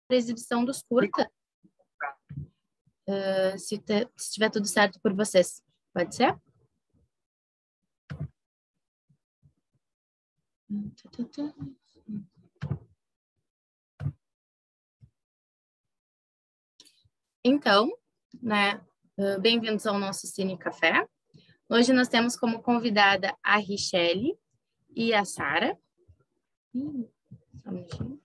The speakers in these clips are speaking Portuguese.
para a exibição dos curta. Se estiver tudo certo por vocês. Pode ser? Então, né, bem-vindos ao nosso Cine Café. Hoje nós temos como convidada a Richelle e a Sara. Só um minutinho.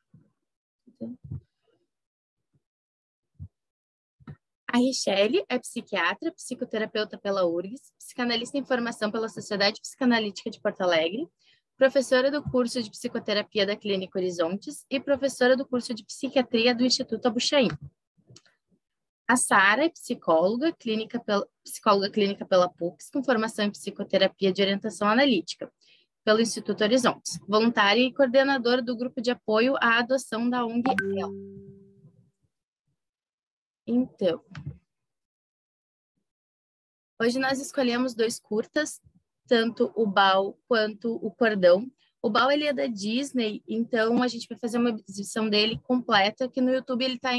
A Richelle é psiquiatra, psicoterapeuta pela URGS, psicanalista em formação pela Sociedade Psicanalítica de Porto Alegre, professora do curso de psicoterapia da Clínica Horizontes e professora do curso de psiquiatria do Instituto Abuchain. A Sara é psicóloga clínica pela PUCS, com formação em psicoterapia de orientação analítica, pelo Instituto Horizontes, voluntária e coordenadora do grupo de apoio à adoção da ONG EL. Então, hoje nós escolhemos 2 curtas, tanto o Bao quanto o Cordão. O Bao, ele é da Disney, então a gente vai fazer uma exibição dele completa, que no YouTube ele tá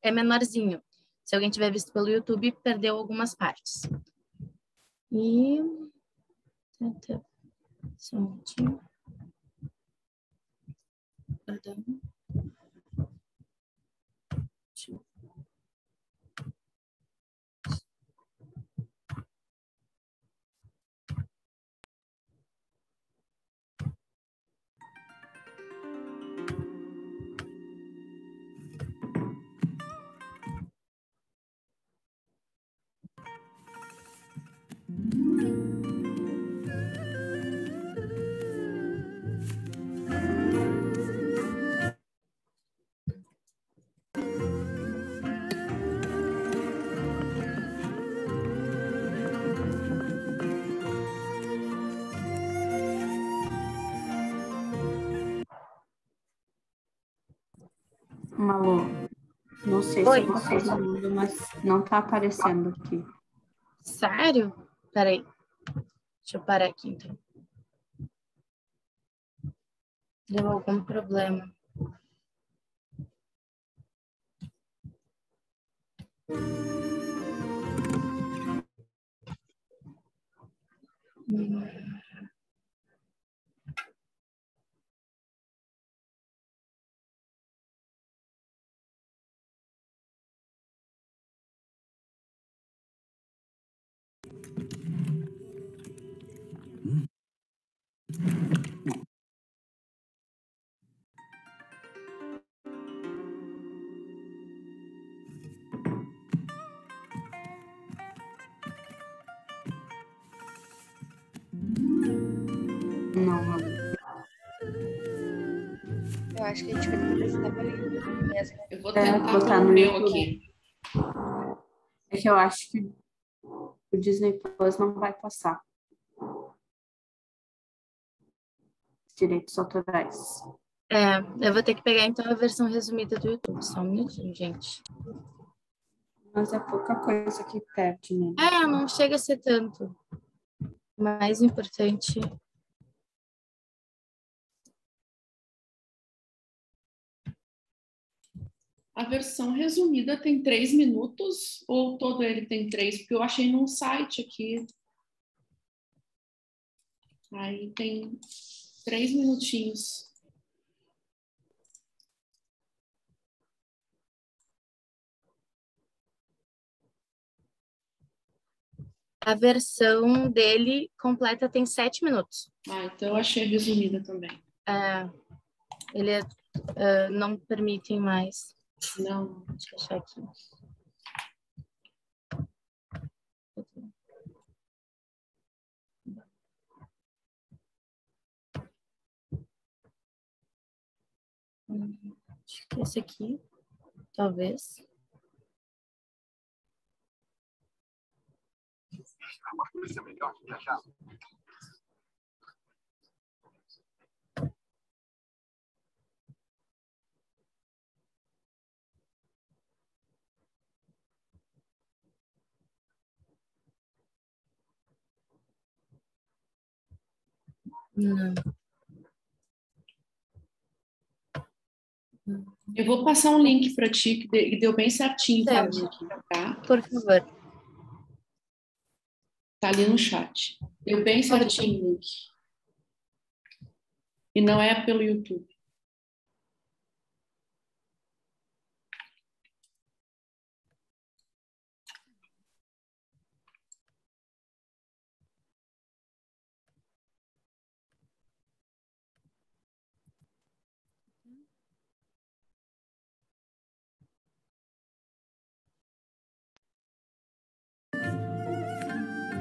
é menorzinho. Se alguém tiver visto pelo YouTube, perdeu algumas partes. E... Só um minutinho. Perdão. Malu, não sei se vocês estão vendo, mas não está aparecendo aqui. Sério? Peraí. Deixa eu parar aqui, então. Deu algum problema. Não, Malu. Eu acho que a gente vai ter que precisar pelo YouTube mesmo. Eu vou tentar botar no meu YouTube. aqui. É que eu acho que o Disney Plus não vai passar. Direitos autorais. Eu vou ter que pegar, então, a versão resumida do YouTube. Só um minutinho, gente. Mas é pouca coisa que perde, né? Não chega a ser tanto. O mais importante... A versão resumida tem 3 minutos ou todo ele tem 3? Porque eu achei num site aqui. Aí tem 3 minutinhos. A versão dele completa tem 7 minutos. Então eu achei resumida também. Ele não permitem mais. Não. Deixa eu achar aqui. Acho que esse aqui, talvez. Uma coisa melhor que viajar. Não. Eu vou passar um link para ti que deu bem certinho para Certo. mim aqui, tá? Por favor. Tá ali no chat. Deu bem certinho o link. E não é pelo YouTube.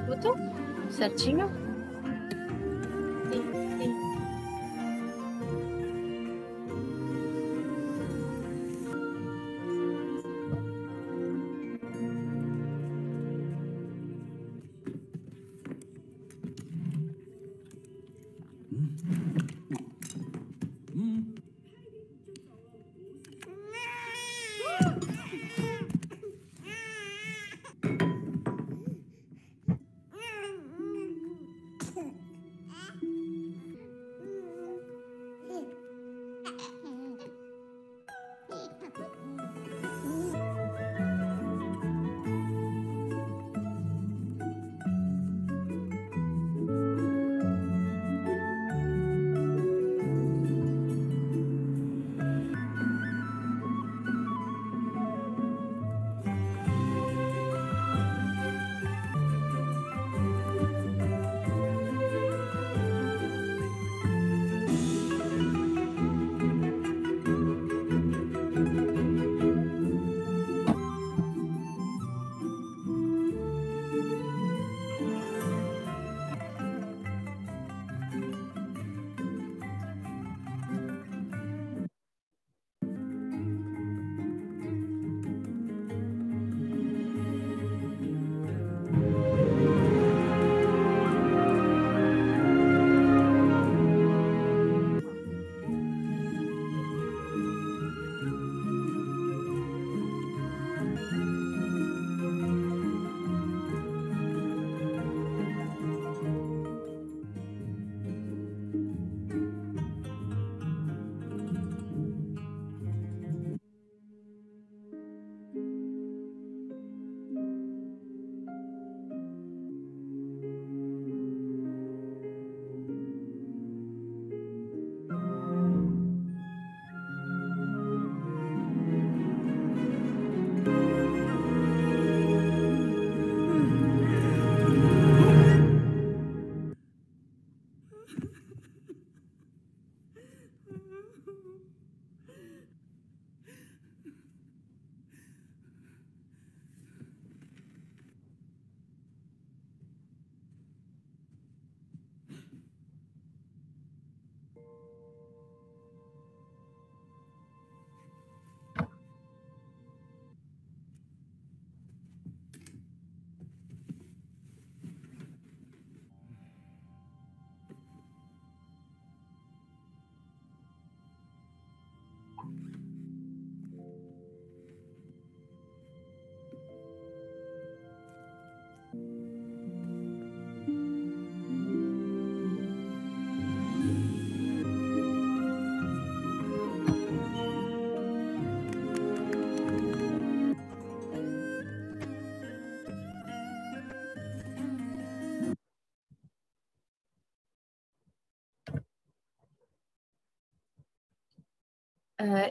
Escutam? Certinho? Sim, sim.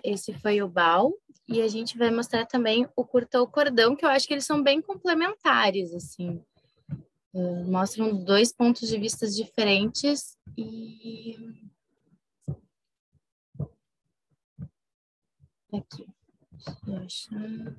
Esse foi o Bal, e a gente vai mostrar também o Curta o Cordão, que eu acho que eles são bem complementares, assim. Mostram dois pontos de vista diferentes e... Aqui. Deixa eu achar...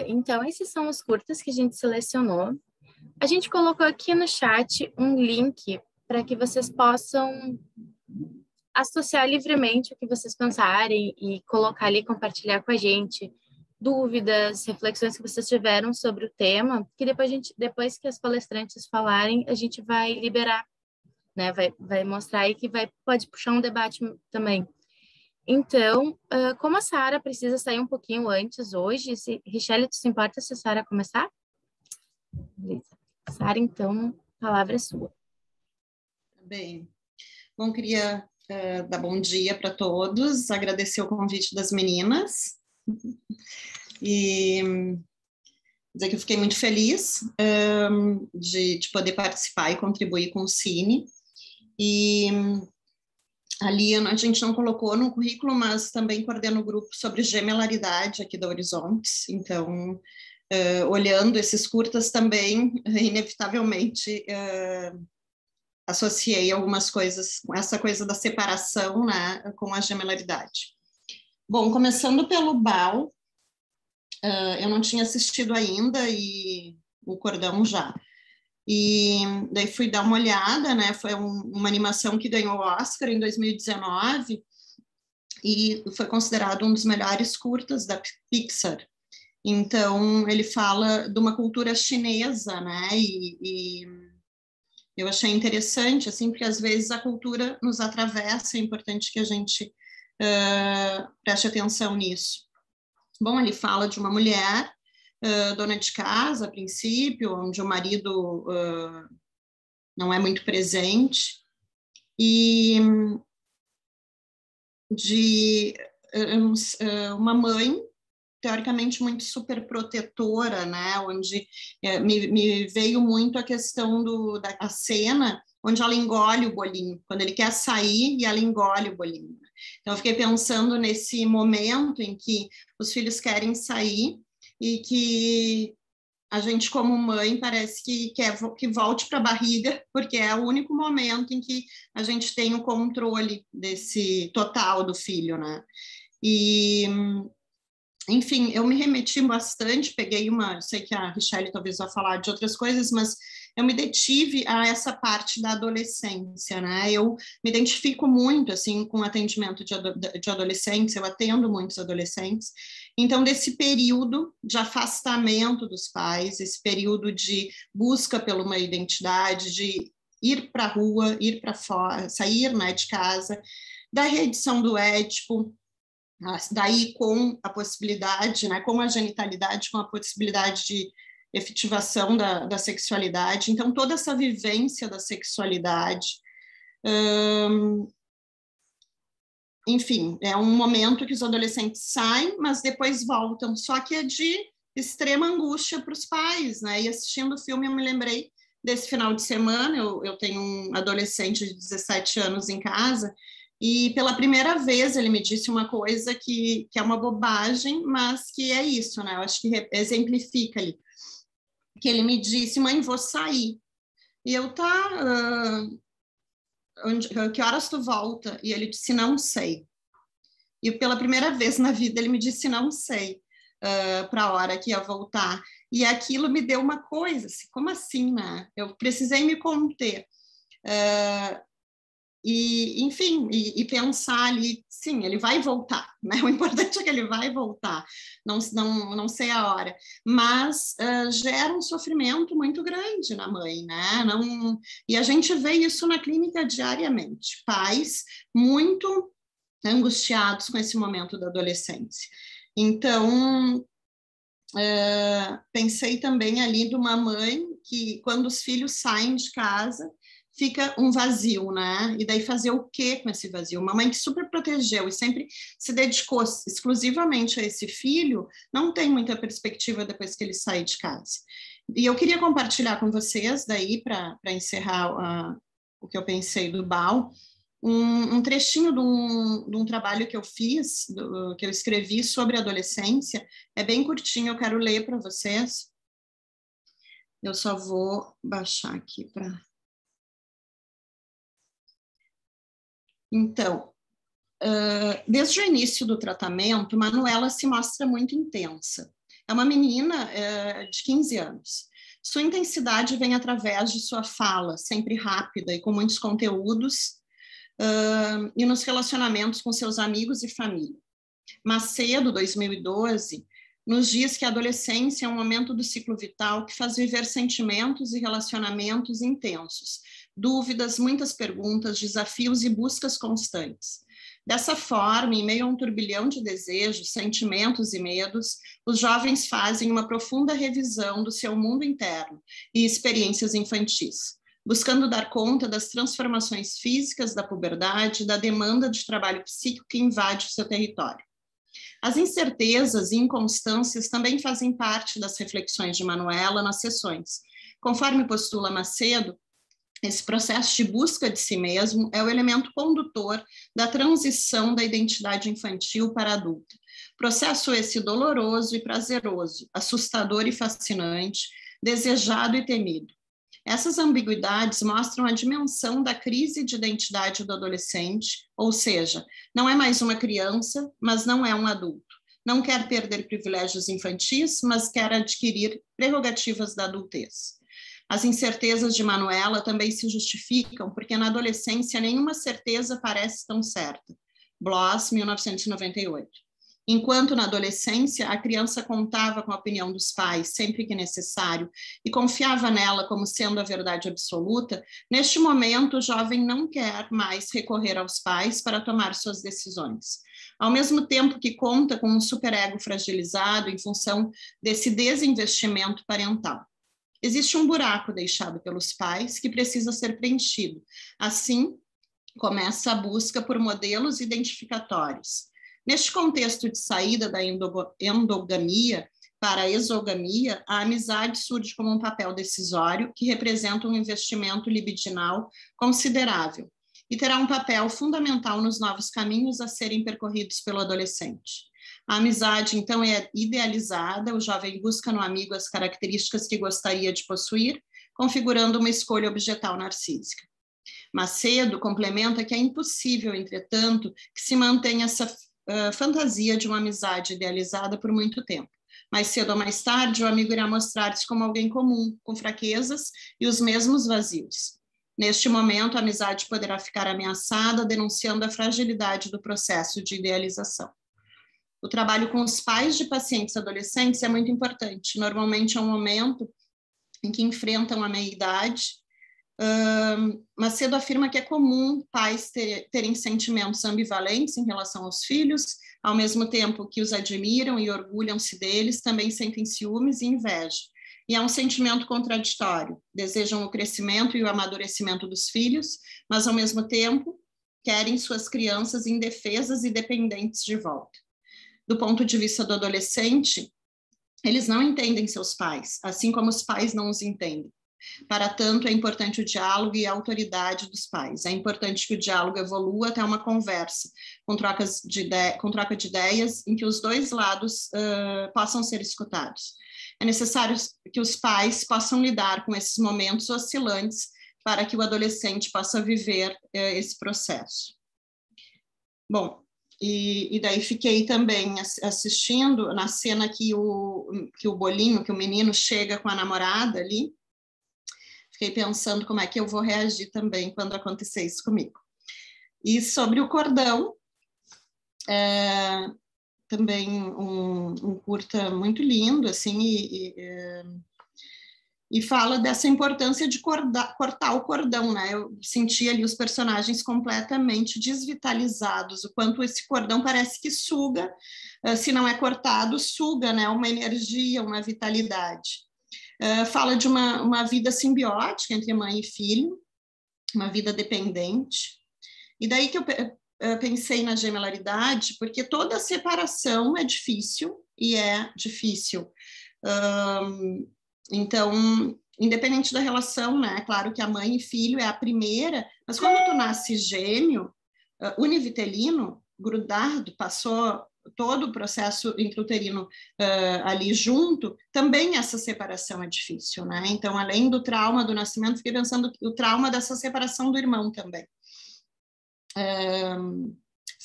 Então, esses são os curtas que a gente selecionou. A gente colocou aqui no chat um link para que vocês possam associar livremente o que vocês pensarem e colocar ali, compartilhar com a gente dúvidas, reflexões que vocês tiveram sobre o tema, que depois que as palestrantes falarem, a gente vai liberar, né? Vai mostrar aí que pode puxar um debate também. Então, como a Sara precisa sair um pouquinho antes hoje, Richelle, tu se importa se a Sara começar? Beleza. Sara, então, a palavra é sua. Bem, queria dar bom dia para todos, agradecer o convite das meninas e dizer que eu fiquei muito feliz de poder participar e contribuir com o Cine. E ali a gente não colocou no currículo, mas também coordeno o grupo sobre gemelaridade aqui da Horizontes, então olhando esses curtas também, inevitavelmente associei algumas coisas com essa coisa da separação, né, com a gemelaridade. Bom, começando pelo BAL, eu não tinha assistido ainda, e o Cordão já. E daí fui dar uma olhada, né, foi uma animação que ganhou o Oscar em 2019, e foi considerado um dos melhores curtas da Pixar. Então, ele fala de uma cultura chinesa, né, e eu achei interessante, assim, porque às vezes a cultura nos atravessa, é importante que a gente preste atenção nisso. Bom, ele fala de uma mulher, dona de casa, a princípio, onde o marido não é muito presente, e de uma mãe, teoricamente muito super protetora, né, onde me veio muito a questão da cena onde ela engole o bolinho, quando ele quer sair e ela engole o bolinho. Então eu fiquei pensando nesse momento em que os filhos querem sair e que a gente como mãe parece que quer que volte para a barriga, porque é o único momento em que a gente tem o controle desse total do filho, né? E enfim, eu me remeti bastante, peguei sei que a Richelle talvez vá falar de outras coisas, mas eu me detive a essa parte da adolescência, né? Eu me identifico muito, assim, com atendimento de adolescentes, eu atendo muitos adolescentes, então desse período de afastamento dos pais, esse período de busca por uma identidade, de ir para a rua, ir para fora, sair, né, de casa, da reedição do Édipo, daí com a possibilidade, né, com a genitalidade, com a possibilidade de efetivação da sexualidade, então toda essa vivência da sexualidade, enfim, é um momento que os adolescentes saem, mas depois voltam, só que é de extrema angústia para os pais, né, e assistindo o filme eu me lembrei desse final de semana, eu tenho um adolescente de 17 anos em casa, e pela primeira vez ele me disse uma coisa que é uma bobagem, mas que é isso, né? Eu acho que exemplifica ali. Que ele me disse, mãe, vou sair. E eu, que horas tu volta? E ele disse, não sei. E pela primeira vez na vida ele me disse, não sei, para a hora que ia voltar. E aquilo me deu uma coisa, assim, como assim, né? Eu precisei me conter. E, enfim, e pensar ali, sim, ele vai voltar, né? O importante é que ele vai voltar, não sei a hora, mas gera um sofrimento muito grande na mãe, né? E a gente vê isso na clínica diariamente, pais muito angustiados com esse momento da adolescência. Então, pensei também ali de uma mãe que, quando os filhos saem de casa, fica um vazio, né? E daí fazer o quê com esse vazio? Uma mãe que super protegeu e sempre se dedicou exclusivamente a esse filho, não tem muita perspectiva depois que ele sai de casa. E eu queria compartilhar com vocês, daí, para encerrar o que eu pensei do BAL, um trechinho de um trabalho que eu fiz, que eu escrevi sobre adolescência, é bem curtinho, eu quero ler para vocês. Eu só vou baixar aqui para... Então, desde o início do tratamento, Manuela se mostra muito intensa. É uma menina de 15 anos. Sua intensidade vem através de sua fala, sempre rápida e com muitos conteúdos, e nos relacionamentos com seus amigos e família. Macedo, 2012, nos diz que a adolescência é um momento do ciclo vital que faz viver sentimentos e relacionamentos intensos, dúvidas, muitas perguntas, desafios e buscas constantes. Dessa forma, em meio a um turbilhão de desejos, sentimentos e medos, os jovens fazem uma profunda revisão do seu mundo interno e experiências infantis. buscando dar conta das transformações físicas da puberdade e da demanda de trabalho psíquico que invade o seu território. As incertezas e inconstâncias também fazem parte das reflexões de Manuela nas sessões. Conforme postula Macedo, esse processo de busca de si mesmo é o elemento condutor da transição da identidade infantil para adulta. Processo esse doloroso e prazeroso, assustador e fascinante, desejado e temido. Essas ambiguidades mostram a dimensão da crise de identidade do adolescente, ou seja, não é mais uma criança, mas não é um adulto. Não quer perder privilégios infantis, mas quer adquirir prerrogativas da adultez. As incertezas de Manuela também se justificam porque na adolescência nenhuma certeza parece tão certa. Bloss, 1998. Enquanto na adolescência a criança contava com a opinião dos pais sempre que necessário e confiava nela como sendo a verdade absoluta, neste momento o jovem não quer mais recorrer aos pais para tomar suas decisões. Ao mesmo tempo que conta com um superego fragilizado em função desse desinvestimento parental. Existe um buraco deixado pelos pais que precisa ser preenchido. Assim, começa a busca por modelos identificatórios. Neste contexto de saída da endogamia para a exogamia, a amizade surge como um papel decisório que representa um investimento libidinal considerável e terá um papel fundamental nos novos caminhos a serem percorridos pelo adolescente. A amizade, então, é idealizada, o jovem busca no amigo as características que gostaria de possuir, configurando uma escolha objetal narcísica. Macedo complementa que é impossível, entretanto, que se mantenha essa fantasia de uma amizade idealizada por muito tempo. Mais cedo ou mais tarde, o amigo irá mostrar-se como alguém comum, com fraquezas e os mesmos vazios. Neste momento, a amizade poderá ficar ameaçada, denunciando a fragilidade do processo de idealização. O trabalho com os pais de pacientes adolescentes é muito importante. Normalmente é um momento em que enfrentam a meia-idade. Macedo afirma que é comum pais terem sentimentos ambivalentes em relação aos filhos, ao mesmo tempo que os admiram e orgulham-se deles, também sentem ciúmes e inveja. E é um sentimento contraditório. Desejam o crescimento e o amadurecimento dos filhos, mas ao mesmo tempo querem suas crianças indefesas e dependentes de volta. Do ponto de vista do adolescente, eles não entendem seus pais, assim como os pais não os entendem. Para tanto, é importante o diálogo e a autoridade dos pais. É importante que o diálogo evolua até uma conversa, com troca de ideias, em que os dois lados possam ser escutados. É necessário que os pais possam lidar com esses momentos oscilantes para que o adolescente possa viver esse processo. Bom, e daí fiquei também assistindo na cena que o Bolinho, que o menino chega com a namorada ali. Fiquei pensando como é que eu vou reagir também quando acontecer isso comigo. E sobre o cordão, também um curta muito lindo, assim, e fala dessa importância de cortar o cordão, né? Eu senti ali os personagens completamente desvitalizados, o quanto esse cordão parece que suga, se não é cortado, suga, né? Uma energia, uma vitalidade. Fala de uma vida simbiótica entre mãe e filho, uma vida dependente. E daí que eu pensei na gemelaridade, porque toda separação é difícil, e é difícil. Então, independente da relação, né? Claro que a mãe e filho é a primeira, mas quando tu nasce gêmeo, univitelino, grudado, passou todo o processo intrauterino ali junto, também essa separação é difícil, né? Então, além do trauma do nascimento, fiquei pensando o trauma dessa separação do irmão também.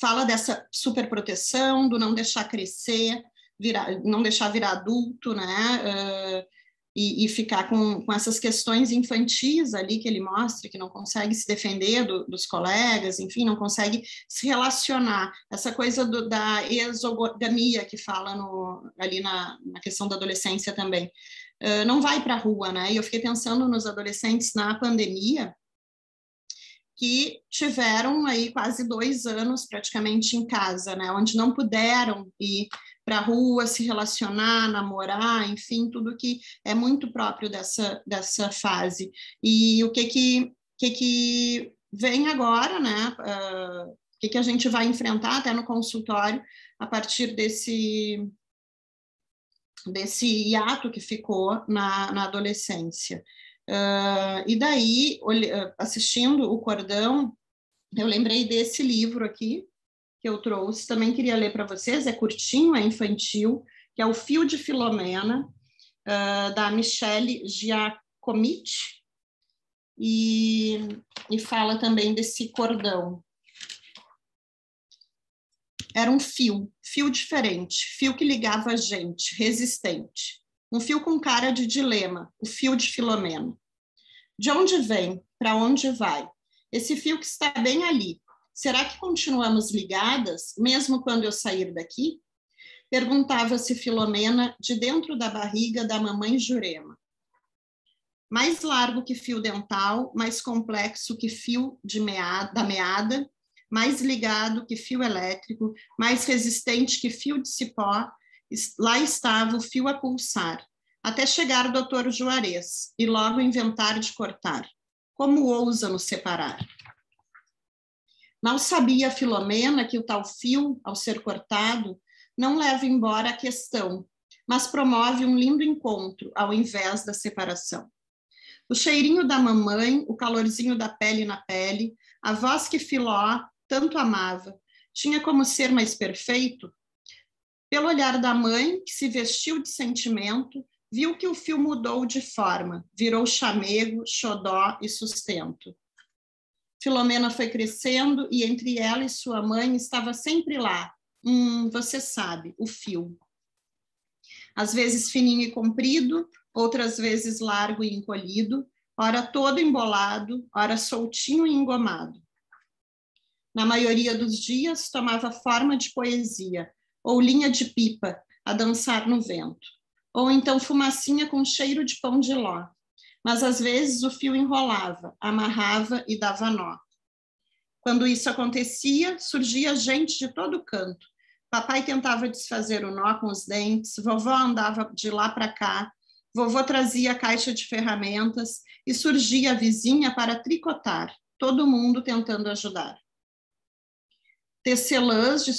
Fala dessa superproteção, do não deixar crescer, não deixar virar adulto, né? E ficar com essas questões infantis ali que ele mostra, que não consegue se defender dos colegas, enfim, não consegue se relacionar. Essa coisa da exogamia que fala ali na questão da adolescência também. Não vai para a rua, né? E eu fiquei pensando nos adolescentes na pandemia, que tiveram aí quase 2 anos praticamente em casa, né? Onde não puderam ir para a rua, se relacionar, namorar, enfim, tudo que é muito próprio dessa fase. E o que vem agora, né? O que a gente vai enfrentar até no consultório a partir desse hiato que ficou na adolescência. E daí, assistindo o Cordão, eu lembrei desse livro aqui, que eu trouxe, também queria ler para vocês, é curtinho, é infantil, que é O Fio de Filomena, da Michelle Giacomitti, e fala também desse cordão. Era um fio diferente, fio que ligava a gente, resistente. Um fio com cara de dilema, o fio de Filomena. De onde vem? Para onde vai? Esse fio que está bem ali. Será que continuamos ligadas, mesmo quando eu sair daqui? Perguntava-se Filomena de dentro da barriga da mamãe Jurema. Mais largo que fio dental, mais complexo que fio da meada, mais ligado que fio elétrico, mais resistente que fio de cipó, lá estava o fio a pulsar, até chegar o doutor Juarez, e logo inventar de cortar. Como ousa nos separar? Mal sabia Filomena que o tal fio, ao ser cortado, não leva embora a questão, mas promove um lindo encontro, ao invés da separação. O cheirinho da mamãe, o calorzinho da pele na pele, a voz que Filó tanto amava, tinha como ser mais perfeito? Pelo olhar da mãe, que se vestiu de sentimento, viu que o fio mudou de forma, virou chamego, xodó e sustento. Filomena foi crescendo e entre ela e sua mãe estava sempre lá, você sabe, o fio. Às vezes fininho e comprido, outras vezes largo e encolhido, ora todo embolado, ora soltinho e engomado. Na maioria dos dias, tomava forma de poesia, ou linha de pipa, a dançar no vento, ou então fumacinha com cheiro de pão de ló. Mas às vezes o fio enrolava, amarrava e dava nó. Quando isso acontecia, surgia gente de todo canto. Papai tentava desfazer o nó com os dentes, vovó andava de lá para cá, vovô trazia a caixa de ferramentas e surgia a vizinha para tricotar, todo mundo tentando ajudar. Tecelãs de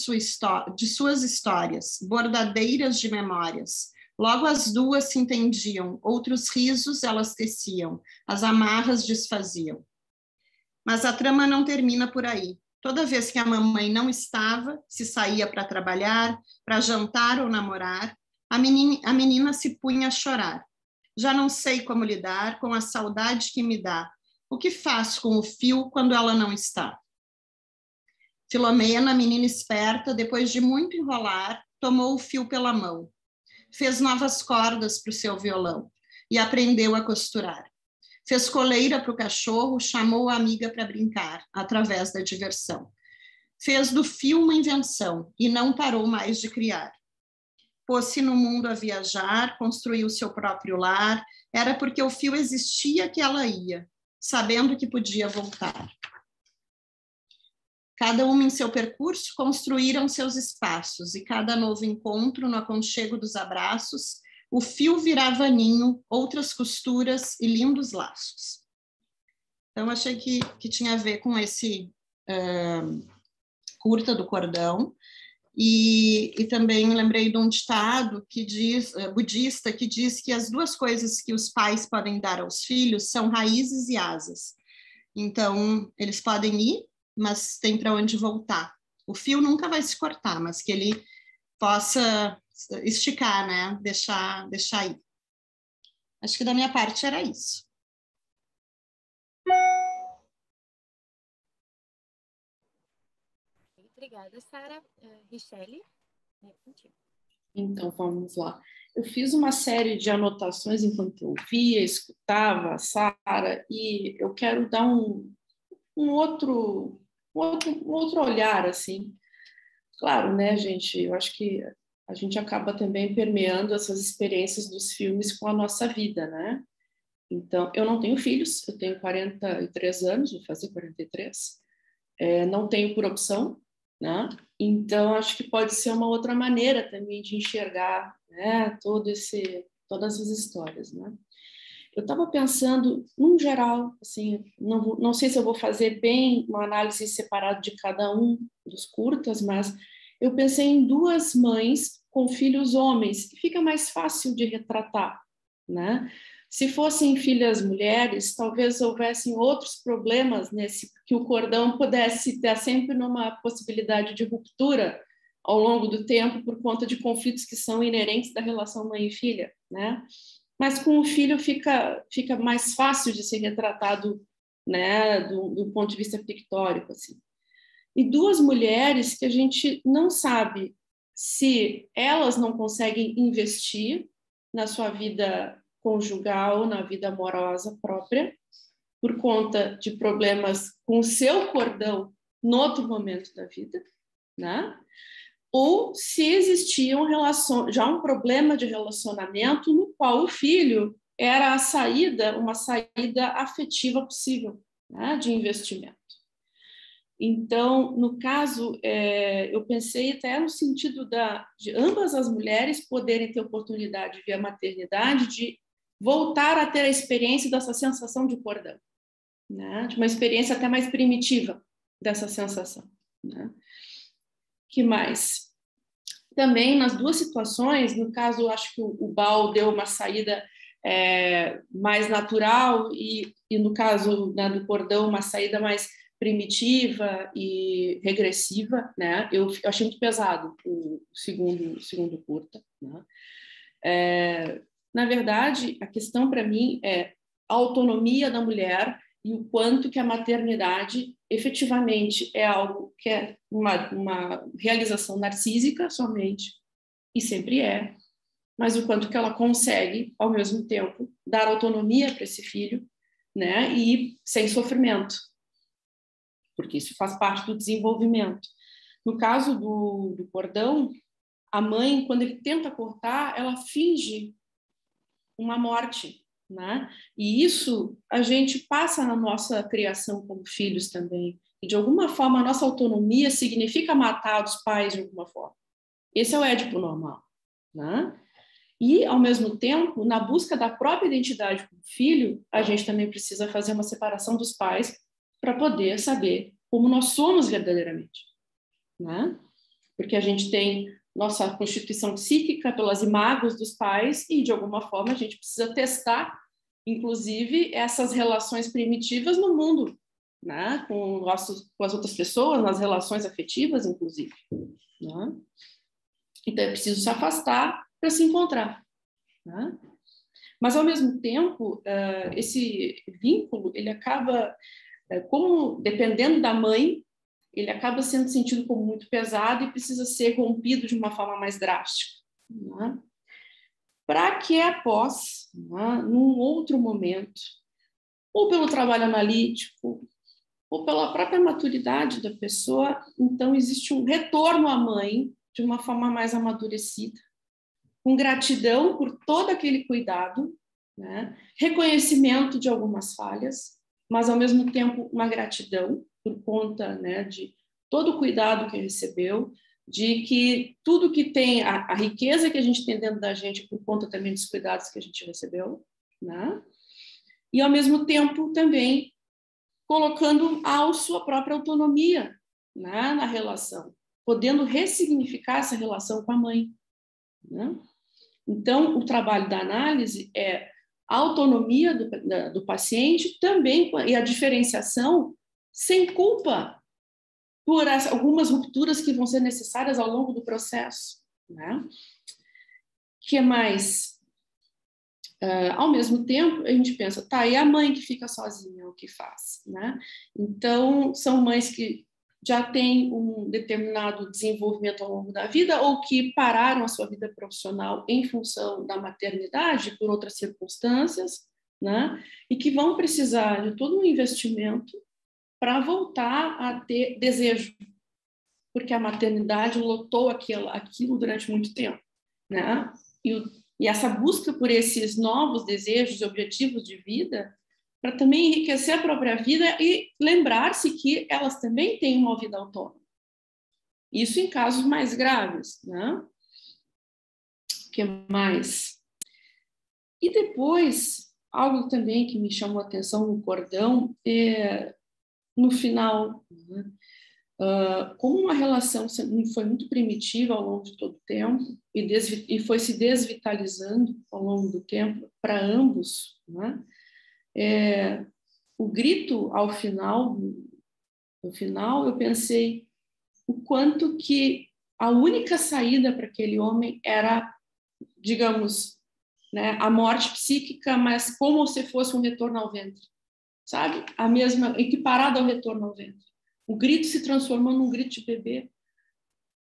suas histórias, bordadeiras de memórias. Logo as duas se entendiam, outros risos elas teciam, as amarras desfaziam. Mas a trama não termina por aí. Toda vez que a mamãe não estava, se saía para trabalhar, para jantar ou namorar, a menina se punha a chorar. Já não sei como lidar com a saudade que me dá. O que faço com o fio quando ela não está? Filomena, menina esperta, depois de muito enrolar, tomou o fio pela mão. Fez novas cordas para o seu violão e aprendeu a costurar. Fez coleira para o cachorro, chamou a amiga para brincar, através da diversão. Fez do fio uma invenção e não parou mais de criar. Pôs-se no mundo a viajar, construiu seu próprio lar, era porque o fio existia que ela ia, sabendo que podia voltar. Cada uma em seu percurso construíram seus espaços, e cada novo encontro no aconchego dos abraços, o fio virava ninho, outras costuras e lindos laços. Então, achei que tinha a ver com esse curta do cordão, e também lembrei de um ditado que diz, budista, que diz que as duas coisas que os pais podem dar aos filhos são raízes e asas. Então, eles podem ir, mas tem para onde voltar. O fio nunca vai se cortar, mas que ele possa esticar, né? Deixar ir. Acho que da minha parte era isso. Obrigada, Sara. Richelle, é contigo. Então, vamos lá. Eu fiz uma série de anotações enquanto eu via, escutava a Sara, e eu quero dar um outro olhar, assim. Claro, né, gente? Eu acho que a gente acaba também permeando essas experiências dos filmes com a nossa vida, né? Então, eu não tenho filhos, eu tenho 43 anos, vou fazer 43. Não tenho por opção, né? Então, acho que pode ser uma outra maneira também de enxergar, né, todas essas histórias, né? Eu estava pensando, num geral, assim, não sei se eu vou fazer bem uma análise separada de cada um dos curtas, mas eu pensei em duas mães com filhos homens, que fica mais fácil de retratar, né? Se fossem filhas mulheres, talvez houvessem outros problemas que o cordão pudesse estar sempre numa possibilidade de ruptura ao longo do tempo por conta de conflitos que são inerentes da relação mãe e filha, né? Mas com o filho fica mais fácil de ser retratado, né, do ponto de vista pictórico, assim. E duas mulheres que a gente não sabe se elas não conseguem investir na sua vida conjugal, na vida amorosa própria, por conta de problemas com o seu cordão no outro momento da vida, né? Ou se existia já um problema de relacionamento no qual o filho era uma saída afetiva possível, né, de investimento. Então, no caso, eu pensei até no sentido de ambas as mulheres poderem ter oportunidade via maternidade de voltar a ter a experiência dessa sensação de cordão, né, de uma experiência até mais primitiva dessa sensação, né? Que mais? Também nas duas situações, no caso, eu acho que o Bal deu uma saída mais natural e no caso, né, do cordão, uma saída mais primitiva e regressiva, né? Eu achei muito pesado o segundo curta, né? Na verdade, a questão para mim é a autonomia da mulher e o quanto que a maternidade efetivamente é algo que é uma realização narcísica somente, e sempre é, mas o quanto que ela consegue, ao mesmo tempo, dar autonomia para esse filho, né, e sem sofrimento, porque isso faz parte do desenvolvimento. No caso do cordão, a mãe, quando ele tenta cortar, ela finge uma morte, né? E isso a gente passa na nossa criação como filhos também. E, de alguma forma, a nossa autonomia significa matar os pais de alguma forma. Esse é o Édipo normal, né? E, ao mesmo tempo, na busca da própria identidade como filho, a gente também precisa fazer uma separação dos pais para poder saber como nós somos verdadeiramente, né? Porque a gente tem nossa constituição psíquica pelas imagens dos pais e, de alguma forma, a gente precisa testar, inclusive, essas relações primitivas no mundo, né? Com as outras pessoas, nas relações afetivas, inclusive, né? Então, é preciso se afastar para se encontrar, né? Mas, ao mesmo tempo, esse vínculo, ele acaba, dependendo da mãe, ele acaba sendo sentido como muito pesado e precisa ser rompido de uma forma mais drástica, né? Para que após, né, num outro momento, ou pelo trabalho analítico, ou pela própria maturidade da pessoa, então existe um retorno à mãe de uma forma mais amadurecida, com gratidão por todo aquele cuidado, né? Reconhecimento de algumas falhas, mas, ao mesmo tempo, uma gratidão por conta, né, de todo o cuidado que recebeu, de que tudo que tem, a riqueza que a gente tem dentro da gente por conta também dos cuidados que a gente recebeu, né? E, ao mesmo tempo, também colocando a sua própria autonomia, né, na relação, podendo ressignificar essa relação com a mãe, né? Então, o trabalho da análise é a autonomia do paciente também, e a diferenciação sem culpa por algumas rupturas que vão ser necessárias ao longo do processo, né? Que mais? Ao mesmo tempo, a gente pensa, tá, e a mãe que fica sozinha, o que faz, né? Então, são mães que já têm um determinado desenvolvimento ao longo da vida ou que pararam a sua vida profissional em função da maternidade por outras circunstâncias, né? E que vão precisar de todo um investimento para voltar a ter desejo, porque a maternidade lotou aquilo durante muito tempo, né? E essa busca por esses novos desejos e objetivos de vida para também enriquecer a própria vida e lembrar-se que elas também têm uma vida autônoma, Isso em casos mais graves, né? O que mais? E depois, algo também que me chamou a atenção no cordão, no final, né? Como uma relação foi muito primitiva ao longo de todo o tempo e foi se desvitalizando ao longo do tempo para ambos, né? O grito ao final, no final, eu pensei o quanto que a única saída para aquele homem era, digamos, né, a morte psíquica, mas como se fosse um retorno ao ventre, sabe? A mesma, equiparada ao retorno ao ventre. O grito se transformou num grito de bebê,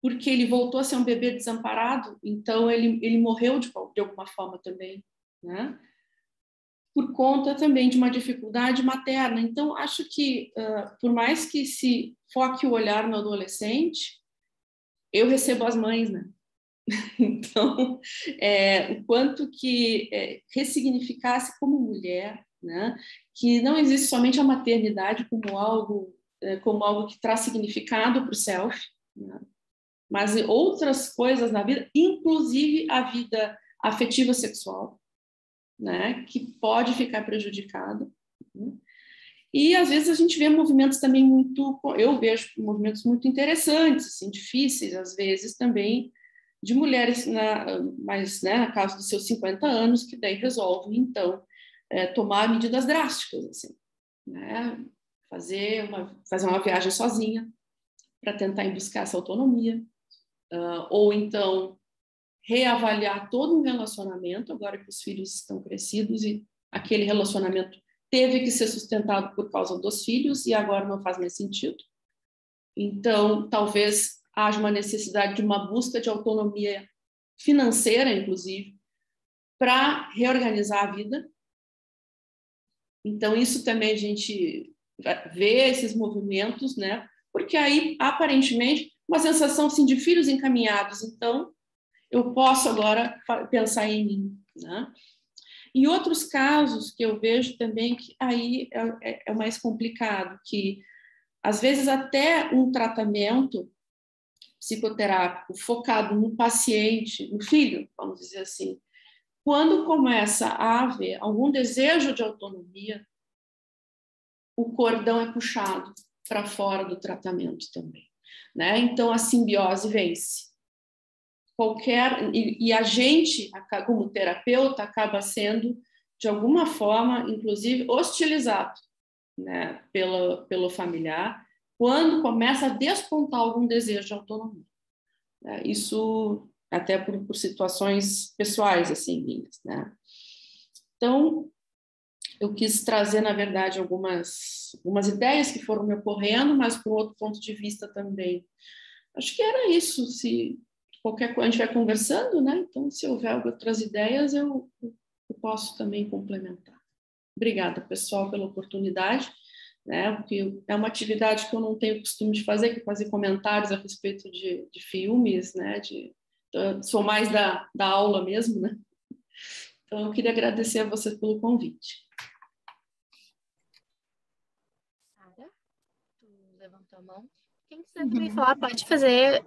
porque ele voltou a ser um bebê desamparado, então ele morreu de alguma forma também, né? Por conta também de uma dificuldade materna. Então, acho que, por mais que se foque o olhar no adolescente, eu recebo as mães, né? Então, o quanto que ressignificasse como mulher, né? Que não existe somente a maternidade como algo que traz significado para o self, né? Mas outras coisas na vida, inclusive a vida afetiva sexual, né? Que pode ficar prejudicada, né? E às vezes a gente vê movimentos também eu vejo movimentos muito interessantes, assim, difíceis às vezes também, de mulheres, mas, né, na casa dos seus 50 anos, que daí resolvem, então, tomar medidas drásticas, assim, né? Fazer uma viagem sozinha para tentar buscar essa autonomia, ou então reavaliar todo um relacionamento, agora que os filhos estão crescidos e aquele relacionamento teve que ser sustentado por causa dos filhos e agora não faz mais sentido. Então, talvez haja uma necessidade de uma busca de autonomia financeira, inclusive, para reorganizar a vida. Então, isso também a gente vê esses movimentos, né? Porque aí, aparentemente, uma sensação assim, de filhos encaminhados. Então, eu posso agora pensar em mim, né? E outros casos que eu vejo também que aí é mais complicado, que às vezes até um tratamento psicoterápico focado no paciente, no filho, vamos dizer assim, quando começa a haver algum desejo de autonomia, o cordão é puxado para fora do tratamento também, né? Então a simbiose vence. E a gente, como terapeuta, acaba sendo, de alguma forma, inclusive, hostilizado, né, pelo familiar, quando começa a despontar algum desejo de autonomia. Isso até por situações pessoais, assim, minhas, né? Então, eu quis trazer, na verdade, algumas ideias que foram me ocorrendo, mas por outro ponto de vista também. Acho que era isso, se qualquer coisa a gente vai conversando, né? Então, se houver outras ideias, eu posso também complementar. Obrigada, pessoal, pela oportunidade, né? Porque é uma atividade que eu não tenho costume de fazer, que é fazer comentários a respeito de filmes, né? Sou mais da aula mesmo, né? Então, eu queria agradecer a você pelo convite. Sara, tu levantou a mão. Quem quiser também falar, pode fazer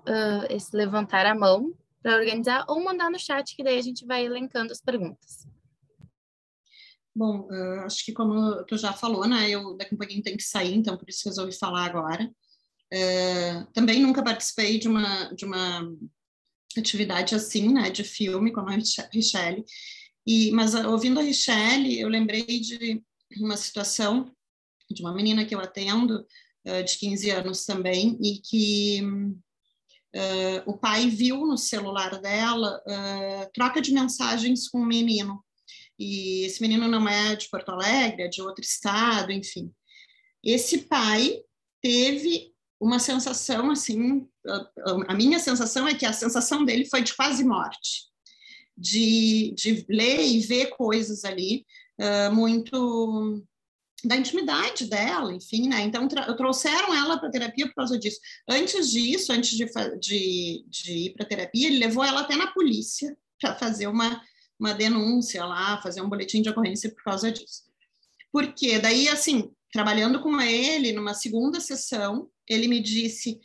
esse levantar a mão para organizar ou mandar no chat, que daí a gente vai elencando as perguntas. Bom, acho que como tu já falou, né, eu daqui a um pouquinho tenho que sair, então por isso resolvi falar agora. Também nunca participei de uma atividade assim, né, de filme, como a Richelle, mas ouvindo a Richelle, eu lembrei de uma situação de uma menina que eu atendo, de 15 anos também, e que o pai viu no celular dela troca de mensagens com um menino. E esse menino não é de Porto Alegre, é de outro estado, enfim. Esse pai teve uma sensação, assim, a minha sensação é que a sensação dele foi de quase morte, de ler e ver coisas ali, muito da intimidade dela, enfim, né? Então, trouxeram ela para terapia por causa disso. Antes disso, antes de ir para terapia, ele levou ela até na polícia para fazer uma denúncia lá, fazer um boletim de ocorrência por causa disso. Porque daí, assim, trabalhando com ele, numa segunda sessão, ele me disse,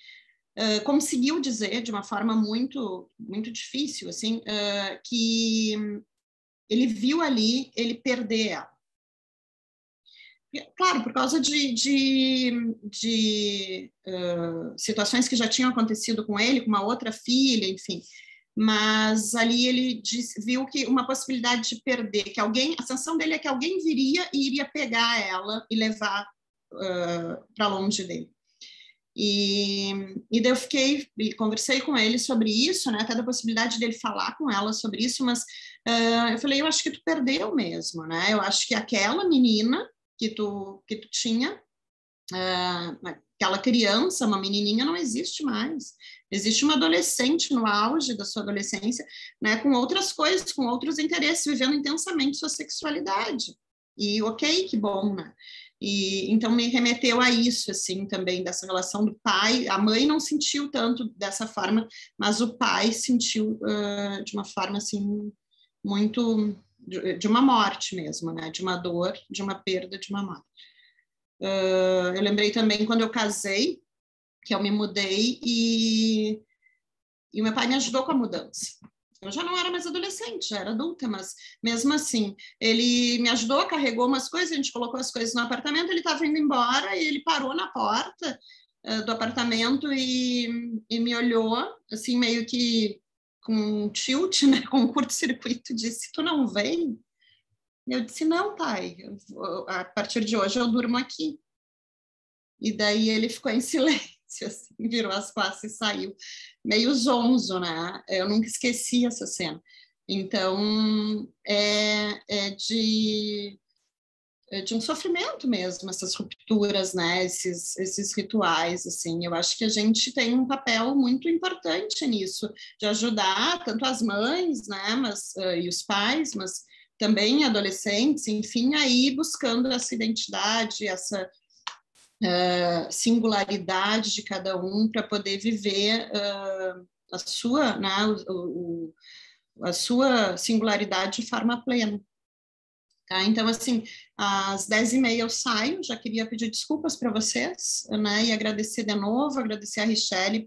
conseguiu dizer de uma forma muito, muito difícil, assim, que ele viu ali ele perder ela. Claro, por causa de situações que já tinham acontecido com ele, com uma outra filha, enfim. Mas ali ele viu que uma possibilidade de perder, que alguém, a sensação dele é que alguém viria e iria pegar ela e levar para longe dele. E daí eu conversei com ele sobre isso, né, até da possibilidade dele falar com ela sobre isso, mas eu falei, eu acho que tu perdeu mesmo, né, eu acho que aquela menina que tu tinha, aquela criança, uma menininha, não existe mais. Existe uma adolescente no auge da sua adolescência, né, com outras coisas, com outros interesses, vivendo intensamente sua sexualidade. E ok, que bom, né? E então me remeteu a isso, assim, também, dessa relação do pai. A mãe não sentiu tanto dessa forma, mas o pai sentiu de uma forma, assim, muito... de uma morte mesmo, né? De uma dor, de uma perda, de uma morte. Eu lembrei também quando eu casei, que eu me mudei e o meu pai me ajudou com a mudança. Eu já não era mais adolescente, já era adulta, mas mesmo assim, ele me ajudou, carregou umas coisas, a gente colocou as coisas no apartamento, ele estava indo embora e ele parou na porta do apartamento e me olhou, assim, meio que com um tilt, né, com um curto-circuito, disse, tu não vem? Eu disse, não, pai, a partir de hoje eu durmo aqui. E daí ele ficou em silêncio, assim, virou as costas e saiu, meio zonzo, né? Eu nunca esqueci essa cena. Então, é de um sofrimento mesmo, essas rupturas, né? Esses rituais, assim. Eu acho que a gente tem um papel muito importante nisso, de ajudar tanto as mães, né? E os pais, mas também adolescentes, enfim, aí buscando essa identidade, essa singularidade de cada um para poder viver a sua, né, a sua singularidade de forma plena. Tá? Então, assim, às 10h30 eu saio, já queria pedir desculpas para vocês, né, e agradecer de novo, agradecer a Richelle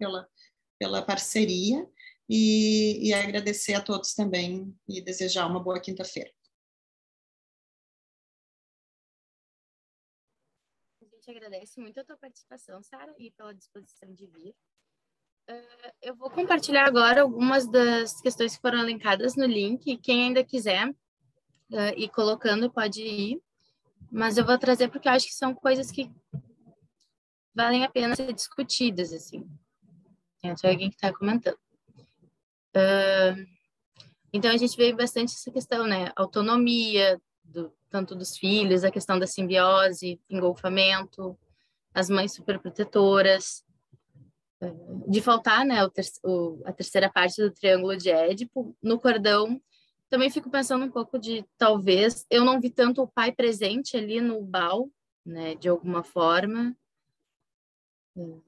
pela parceria e agradecer a todos também e desejar uma boa quinta-feira. A gente agradece muito a tua participação, Sara, e pela disposição de vir. Eu vou compartilhar agora algumas das questões que foram elencadas no link. Quem ainda quiser ir colocando pode ir, mas eu vou trazer porque eu acho que são coisas que valem a pena ser discutidas, assim. Tem alguém que está comentando. Então, a gente veio bastante essa questão, né? Autonomia, tanto dos filhos, a questão da simbiose, engolfamento, as mães superprotetoras, de faltar, né, a terceira parte do triângulo de Édipo. No cordão, também fico pensando um pouco de, talvez, eu não vi tanto o pai presente ali no bal, né, de alguma forma. Não,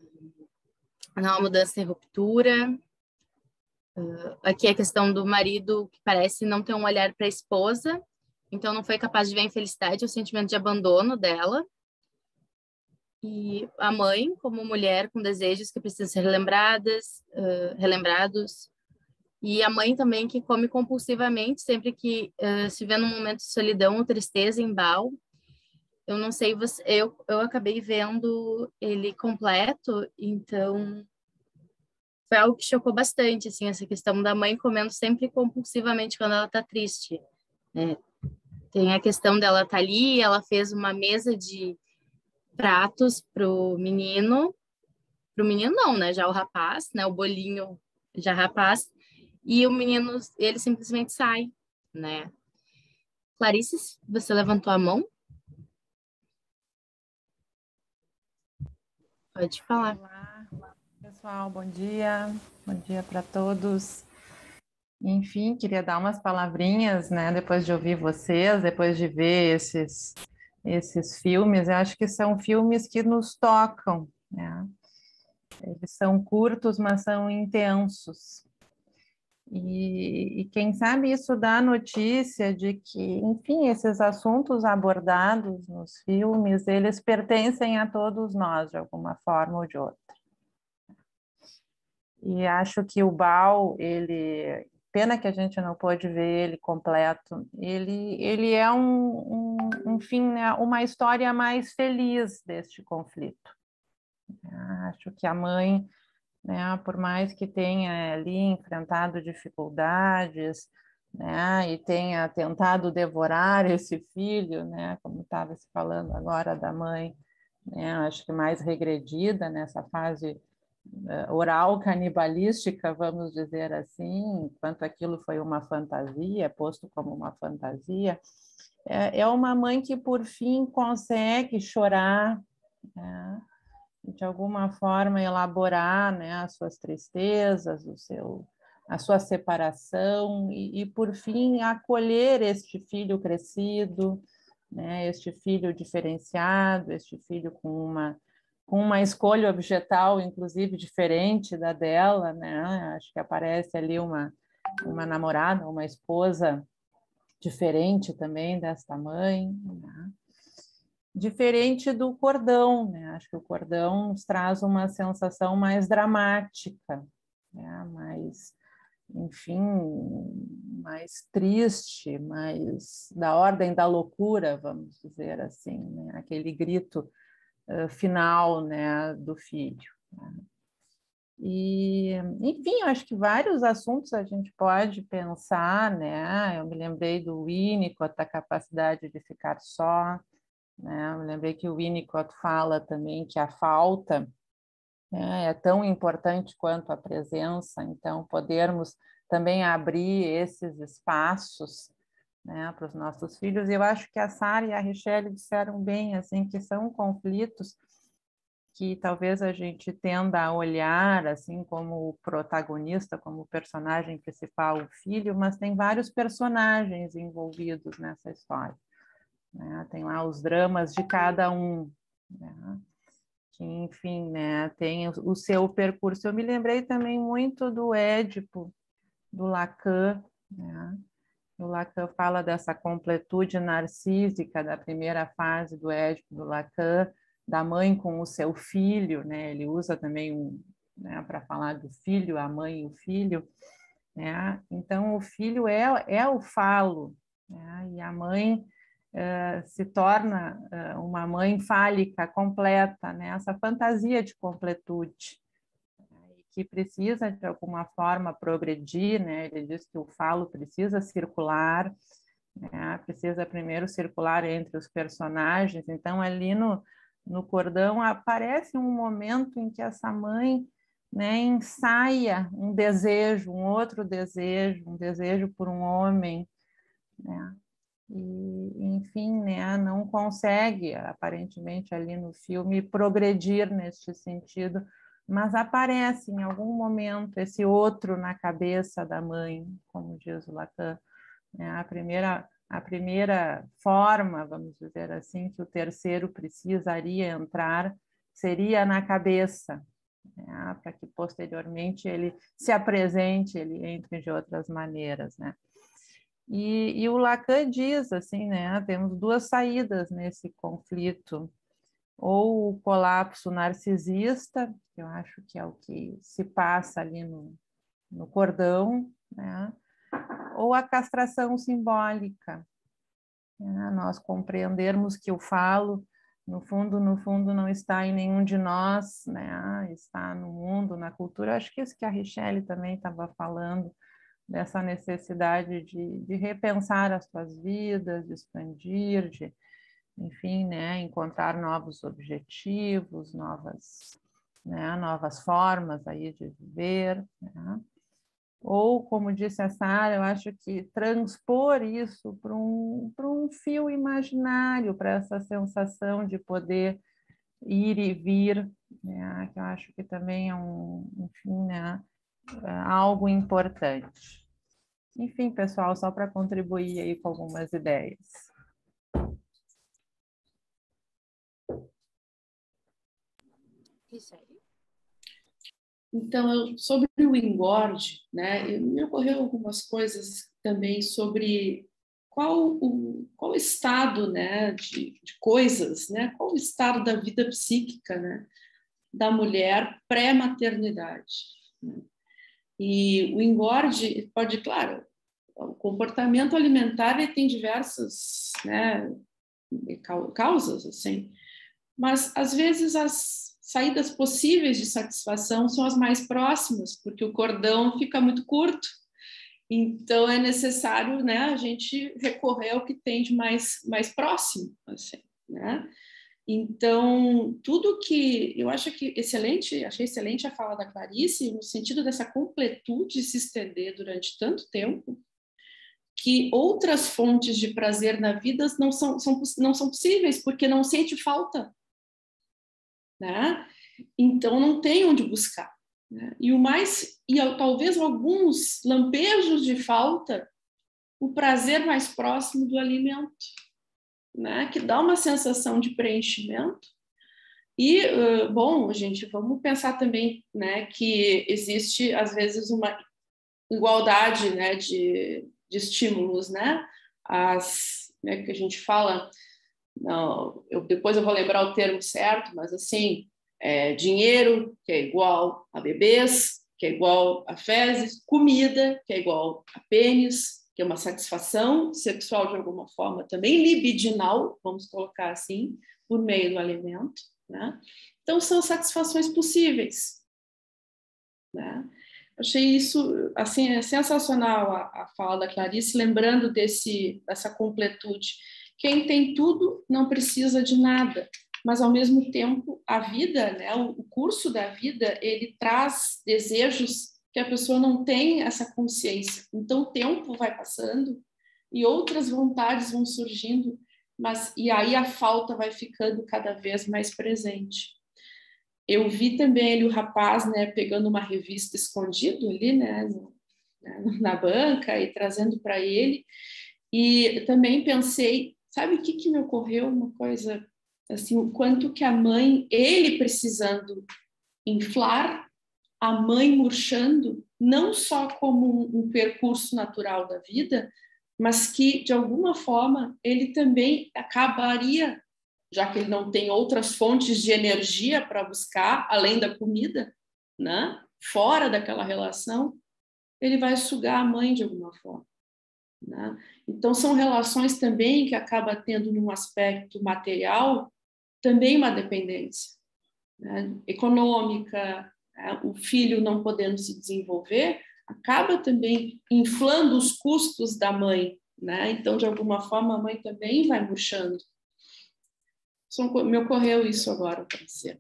uma mudança e ruptura. Aqui a questão do marido que parece não ter um olhar para a esposa, então não foi capaz de ver a infelicidade, o sentimento de abandono dela. E a mãe, como mulher com desejos que precisam ser relembrados. E a mãe também que come compulsivamente sempre que se vê num momento de solidão ou tristeza em bal. Eu não sei, eu acabei vendo ele completo, então foi algo que chocou bastante, assim, essa questão da mãe comendo sempre compulsivamente quando ela está triste. Tem a questão dela estar ali, ela fez uma mesa de pratos pro menino não, né, já o rapaz, né, o bolinho já rapaz, e o menino, ele simplesmente sai, né. Clarice, você levantou a mão? Pode falar. Olá, pessoal, bom dia para todos. Enfim, queria dar umas palavrinhas, né, depois de ouvir vocês, depois de ver esses filmes. Eu acho que são filmes que nos tocam, né? Eles são curtos, mas são intensos. E quem sabe isso dá notícia de que, enfim, esses assuntos abordados nos filmes, eles pertencem a todos nós, de alguma forma ou de outra. E acho que o Bal, ele, pena que a gente não pôde ver ele completo, ele é enfim, né, uma história mais feliz deste conflito. Acho que a mãe, né, por mais que tenha ali enfrentado dificuldades, né, e tenha tentado devorar esse filho, né, como estava se falando agora da mãe, né, acho que mais regredida nessa fase oral canibalística, vamos dizer assim, enquanto aquilo foi uma fantasia, posto como uma fantasia, é uma mãe que, por fim, consegue chorar, né, de alguma forma elaborar, né, as suas tristezas, a sua separação e, por fim, acolher este filho crescido, né, este filho diferenciado, este filho com uma escolha objetal, inclusive, diferente da dela, né? Acho que aparece ali uma namorada, uma esposa diferente também desta mãe, né? Diferente do cordão, né? Acho que o cordão nos traz uma sensação mais dramática, né? Mais, enfim, mais triste, mais da ordem da loucura, vamos dizer assim, né? Aquele grito final, né, do filho. Né? E, enfim, acho que vários assuntos a gente pode pensar, né? Eu me lembrei do Winnicott, a capacidade de ficar só, né? Eu me lembrei que o Winnicott fala também que a falta, né, é tão importante quanto a presença, então podermos também abrir esses espaços, né, para os nossos filhos. Eu acho que a Sara e a Richelle disseram bem, assim, que são conflitos que talvez a gente tenda a olhar assim como o protagonista, como o personagem principal, o filho, mas tem vários personagens envolvidos nessa história, né? Tem lá os dramas de cada um, né? Que, enfim, né, tem o seu percurso. Eu me lembrei também muito do Édipo, do Lacan, né? O Lacan fala dessa completude narcísica da primeira fase do Édipo do Lacan, da mãe com o seu filho, né? Ele usa também né, para falar do filho, a mãe e o filho, né? Então o filho é o falo, né? E a mãe se torna uma mãe fálica completa, né? Essa fantasia de completude, que precisa de alguma forma progredir, né? Ele diz que o falo precisa circular, né? Precisa primeiro circular entre os personagens. Então ali no cordão aparece um momento em que essa mãe, né, ensaia um desejo, um outro desejo, um desejo por um homem, né? E, enfim, né, não consegue, aparentemente, ali no filme, progredir neste sentido, mas aparece em algum momento esse outro na cabeça da mãe, como diz o Lacan, né? A primeira forma, vamos dizer assim, que o terceiro precisaria entrar seria na cabeça, né? Para que posteriormente ele se apresente, ele entre de outras maneiras, né? E o Lacan diz assim, né? Temos duas saídas nesse conflito, ou o colapso narcisista, que eu acho que é o que se passa ali no cordão, né? Ou a castração simbólica, né? Nós compreendermos que o falo, no fundo, não está em nenhum de nós, né? Está no mundo, na cultura. Acho que isso que a Richelle também estava falando, dessa necessidade de repensar as suas vidas, de expandir, de, enfim, né, encontrar novos objetivos, novas formas aí de viver, né? Ou, como disse a Sara, eu acho que transpor isso para um fio imaginário, para essa sensação de poder ir e vir, né? Que eu acho que também é enfim, né, algo importante. Enfim, pessoal, só para contribuir aí com algumas ideias. Então, sobre o engorde, né, me ocorreu algumas coisas também sobre qual o estado, né, de coisas, né, qual o estado da vida psíquica, né, da mulher pré-maternidade, né? E o engorde pode, claro, o comportamento alimentar ele tem diversas, né, causas, assim, mas às vezes as saídas possíveis de satisfação são as mais próximas, porque o cordão fica muito curto. Então é necessário, né, a gente recorrer ao que tem de mais próximo, assim, né? Então, tudo que eu acho que achei excelente a fala da Clarice, no sentido dessa completude se estender durante tanto tempo, que outras fontes de prazer na vida não são possíveis, porque não sente falta, né? Então, não tem onde buscar, né? E talvez alguns lampejos de falta, o prazer mais próximo do alimento, né? Que dá uma sensação de preenchimento. E, bom, gente, vamos pensar também, né, que existe, às vezes, uma igualdade, né, de estímulos, né? Né, que a gente fala, não, depois eu vou lembrar o termo certo, mas assim, dinheiro, que é igual a bebês, que é igual a fezes, comida, que é igual a pênis, que é uma satisfação sexual de alguma forma, também libidinal, vamos colocar assim, por meio do alimento, né? Então, são satisfações possíveis, né? Achei isso, assim, sensacional a fala da Clarice, lembrando dessa completude. Quem tem tudo não precisa de nada, mas, ao mesmo tempo, a vida, né, o curso da vida, ele traz desejos que a pessoa não tem essa consciência. Então, o tempo vai passando e outras vontades vão surgindo, e aí a falta vai ficando cada vez mais presente. Eu vi também ele, o rapaz, né, pegando uma revista escondido ali, né, na banca e trazendo para ele. E também pensei, sabe o que me ocorreu? Uma coisa assim, o quanto que a mãe, ele precisando inflar, a mãe murchando, não só como um percurso natural da vida, mas que, de alguma forma, ele também acabaria, já que ele não tem outras fontes de energia para buscar, além da comida, né? Fora daquela relação, ele vai sugar a mãe de alguma forma, né? Então, são relações também que acaba tendo, num aspecto material, também uma dependência, né? Econômica, né? O filho não podendo se desenvolver, acaba também inflando os custos da mãe, né? Então, de alguma forma, a mãe também vai murchando. Me ocorreu isso agora para dizer.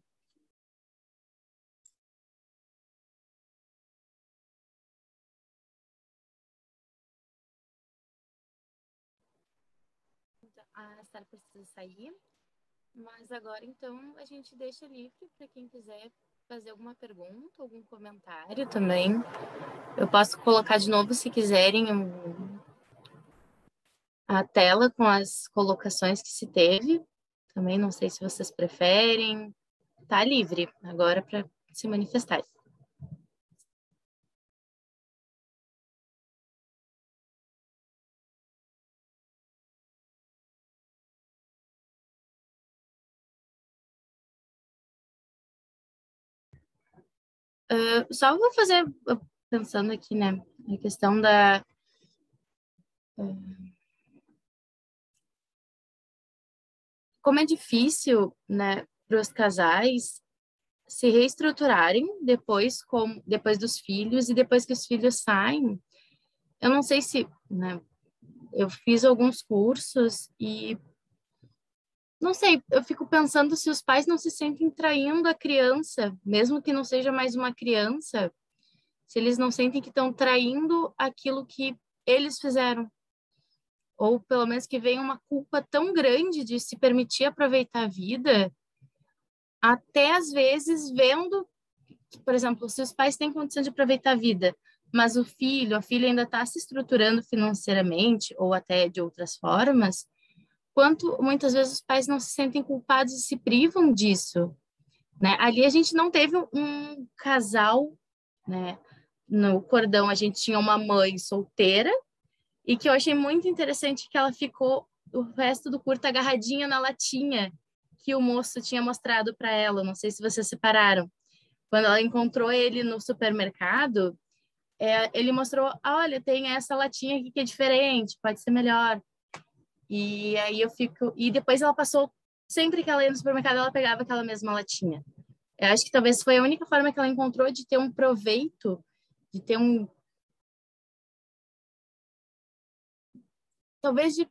A Sara precisa sair, mas agora, então, a gente deixa livre para quem quiser fazer alguma pergunta, algum comentário também. Eu posso colocar de novo, se quiserem, a tela com as colocações que se teve. Também não sei se vocês preferem. Tá livre agora para se manifestar. Só vou fazer, pensando aqui, né, a questão da... Como é difícil, né, para os casais se reestruturarem depois dos filhos, e depois que os filhos saem. Eu não sei se, né, eu fiz alguns cursos e não sei, eu fico pensando se os pais não se sentem traindo a criança, mesmo que não seja mais uma criança, se eles não sentem que estão traindo aquilo que eles fizeram. Ou pelo menos que vem uma culpa tão grande de se permitir aproveitar a vida, até às vezes vendo, por exemplo, se os pais têm condição de aproveitar a vida, mas a filha ainda está se estruturando financeiramente ou até de outras formas, quanto muitas vezes os pais não se sentem culpados e se privam disso, né? Ali a gente não teve um casal, né? No cordão a gente tinha uma mãe solteira e que eu achei muito interessante que ela ficou o resto do curto agarradinha na latinha que o moço tinha mostrado para ela. Não sei se vocês separaram. Quando ela encontrou ele no supermercado, ele mostrou, olha, tem essa latinha aqui que é diferente, pode ser melhor. E aí eu fico... E depois ela passou, sempre que ela ia no supermercado, ela pegava aquela mesma latinha. Eu acho que talvez foi a única forma que ela encontrou de ter um proveito, de ter um... Talvez de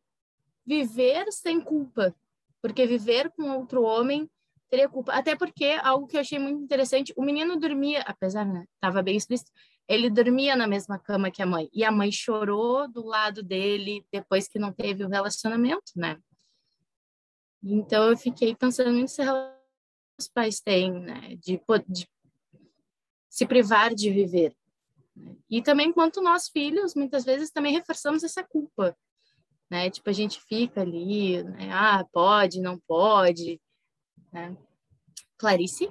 viver sem culpa. Porque viver com outro homem teria culpa. Até porque, algo que eu achei muito interessante, o menino dormia, apesar, né, estava bem explícito, ele dormia na mesma cama que a mãe. E a mãe chorou do lado dele depois que não teve o relacionamento, né? Então, eu fiquei pensando muito se os pais têm, né? De se privar de viver. Né? E também, quanto nós, filhos, muitas vezes também reforçamos essa culpa. Né? Tipo, a gente fica ali, né? Ah, pode, não pode. Né? Clarice?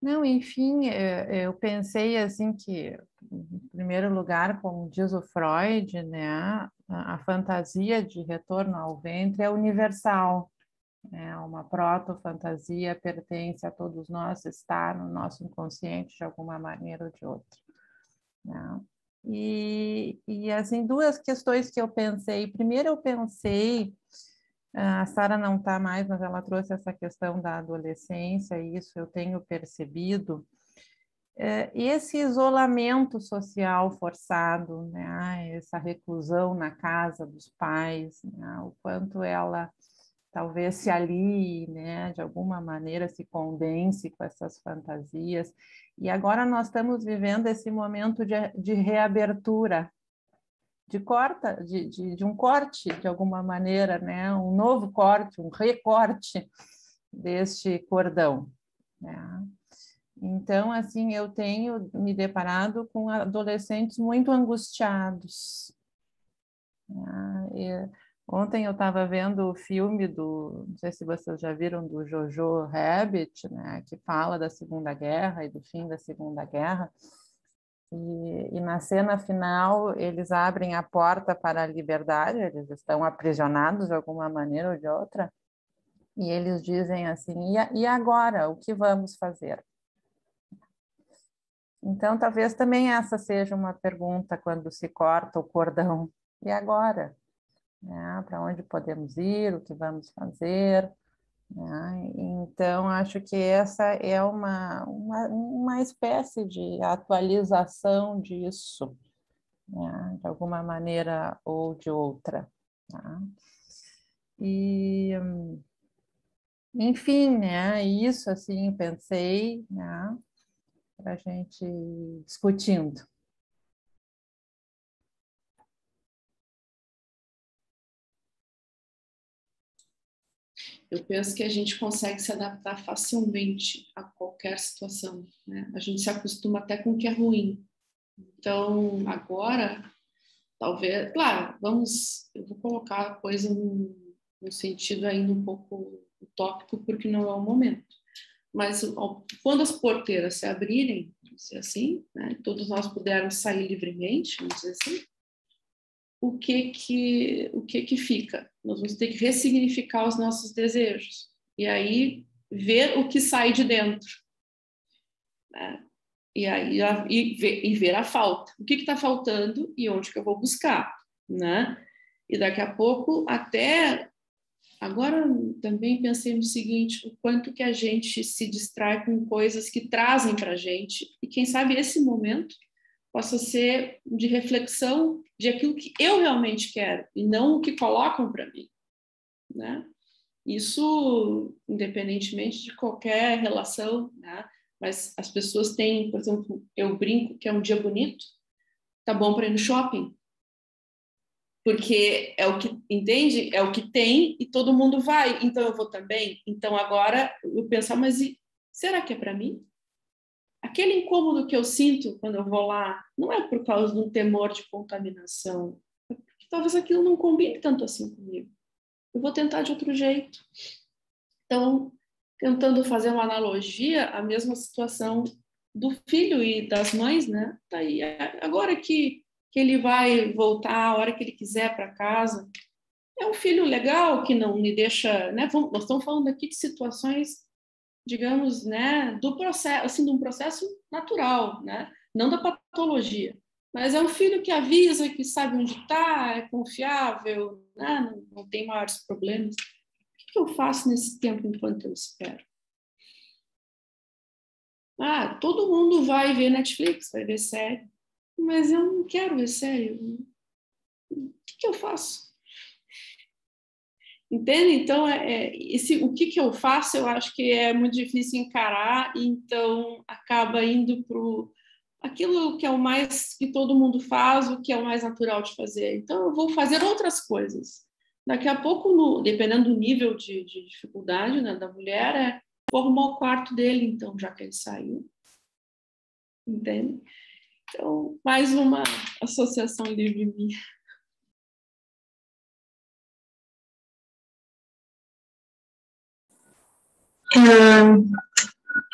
Não, enfim, eu pensei assim que, em primeiro lugar, como diz o Freud, né, a fantasia de retorno ao ventre é universal, é uma proto-fantasia, pertence a todos nós, está no nosso inconsciente de alguma maneira ou de outra. Né? E assim, duas questões que eu pensei. Primeiro, eu pensei, a Sara não está mais, mas ela trouxe essa questão da adolescência, e isso eu tenho percebido. Esse isolamento social forçado, né? Essa reclusão na casa dos pais, né? O quanto ela talvez se alie, né? De alguma maneira se condense com essas fantasias. E agora nós estamos vivendo esse momento de reabertura, de um corte, de alguma maneira, né? Um novo corte, um recorte deste cordão. Né? Então, assim, eu tenho me deparado com adolescentes muito angustiados. Né? Ontem eu estava vendo o filme não sei se vocês já viram, do Jojo Rabbit, né? Que fala da Segunda Guerra e do fim da Segunda Guerra. E na cena final, eles abrem a porta para a liberdade, eles estão aprisionados de alguma maneira ou de outra, e eles dizem assim, e agora, o que vamos fazer? Então, talvez também essa seja uma pergunta quando se corta o cordão. E agora? Né? Para onde podemos ir? O que vamos fazer? Né? Então, acho que essa é uma espécie de atualização disso, né? De alguma maneira ou de outra. Tá? E, enfim, né? Isso, assim, pensei, né? Para a gente ir discutindo. Eu penso que a gente consegue se adaptar facilmente a qualquer situação, né? A gente se acostuma até com o que é ruim. Então, agora, talvez, claro, eu vou colocar a coisa no sentido ainda um pouco utópico, porque não é o momento. Mas quando as porteiras se abrirem, vamos dizer assim, né, todos nós pudermos sair livremente, vamos dizer assim, o que fica? Nós vamos ter que ressignificar os nossos desejos. E aí, ver o que sai de dentro. Né? E ver a falta. O que está faltando e onde que eu vou buscar. Né? E daqui a pouco, até... Agora, também pensei no seguinte, o quanto que a gente se distrai com coisas que trazem para a gente. E quem sabe esse momento possa ser de reflexão de aquilo que eu realmente quero e não o que colocam para mim, né? Isso, independentemente de qualquer relação, né? Mas as pessoas têm, por exemplo, eu brinco que é um dia bonito, tá bom para ir no shopping, porque é o que, entende? É o que tem e todo mundo vai, então eu vou também. Então agora eu penso, mas será que é para mim? Aquele incômodo que eu sinto quando eu vou lá não é por causa de um temor de contaminação, é porque talvez aquilo não combine tanto assim comigo. Eu vou tentar de outro jeito. Então, tentando fazer uma analogia, a mesma situação do filho e das mães, né? Tá aí. Agora que ele vai voltar a hora que ele quiser para casa, é um filho legal que não me deixa, né? Nós estamos falando aqui de situações, digamos, né, do processo, assim, de um processo natural, né? Não da patologia. Mas é um filho que avisa, que sabe onde está, é confiável, né? Não tem maiores problemas. O que eu faço nesse tempo enquanto eu espero? Todo mundo vai ver Netflix, vai ver série, mas eu não quero ver série. O que eu faço? Entende? Então, o que eu faço, eu acho que é muito difícil encarar, então acaba indo para aquilo que é o mais que todo mundo faz, o que é o mais natural de fazer. Então, eu vou fazer outras coisas. Daqui a pouco, dependendo do nível de dificuldade, né, da mulher, vou arrumar o quarto dele, então, já que ele saiu. Entende? Então, mais uma associação livre minha.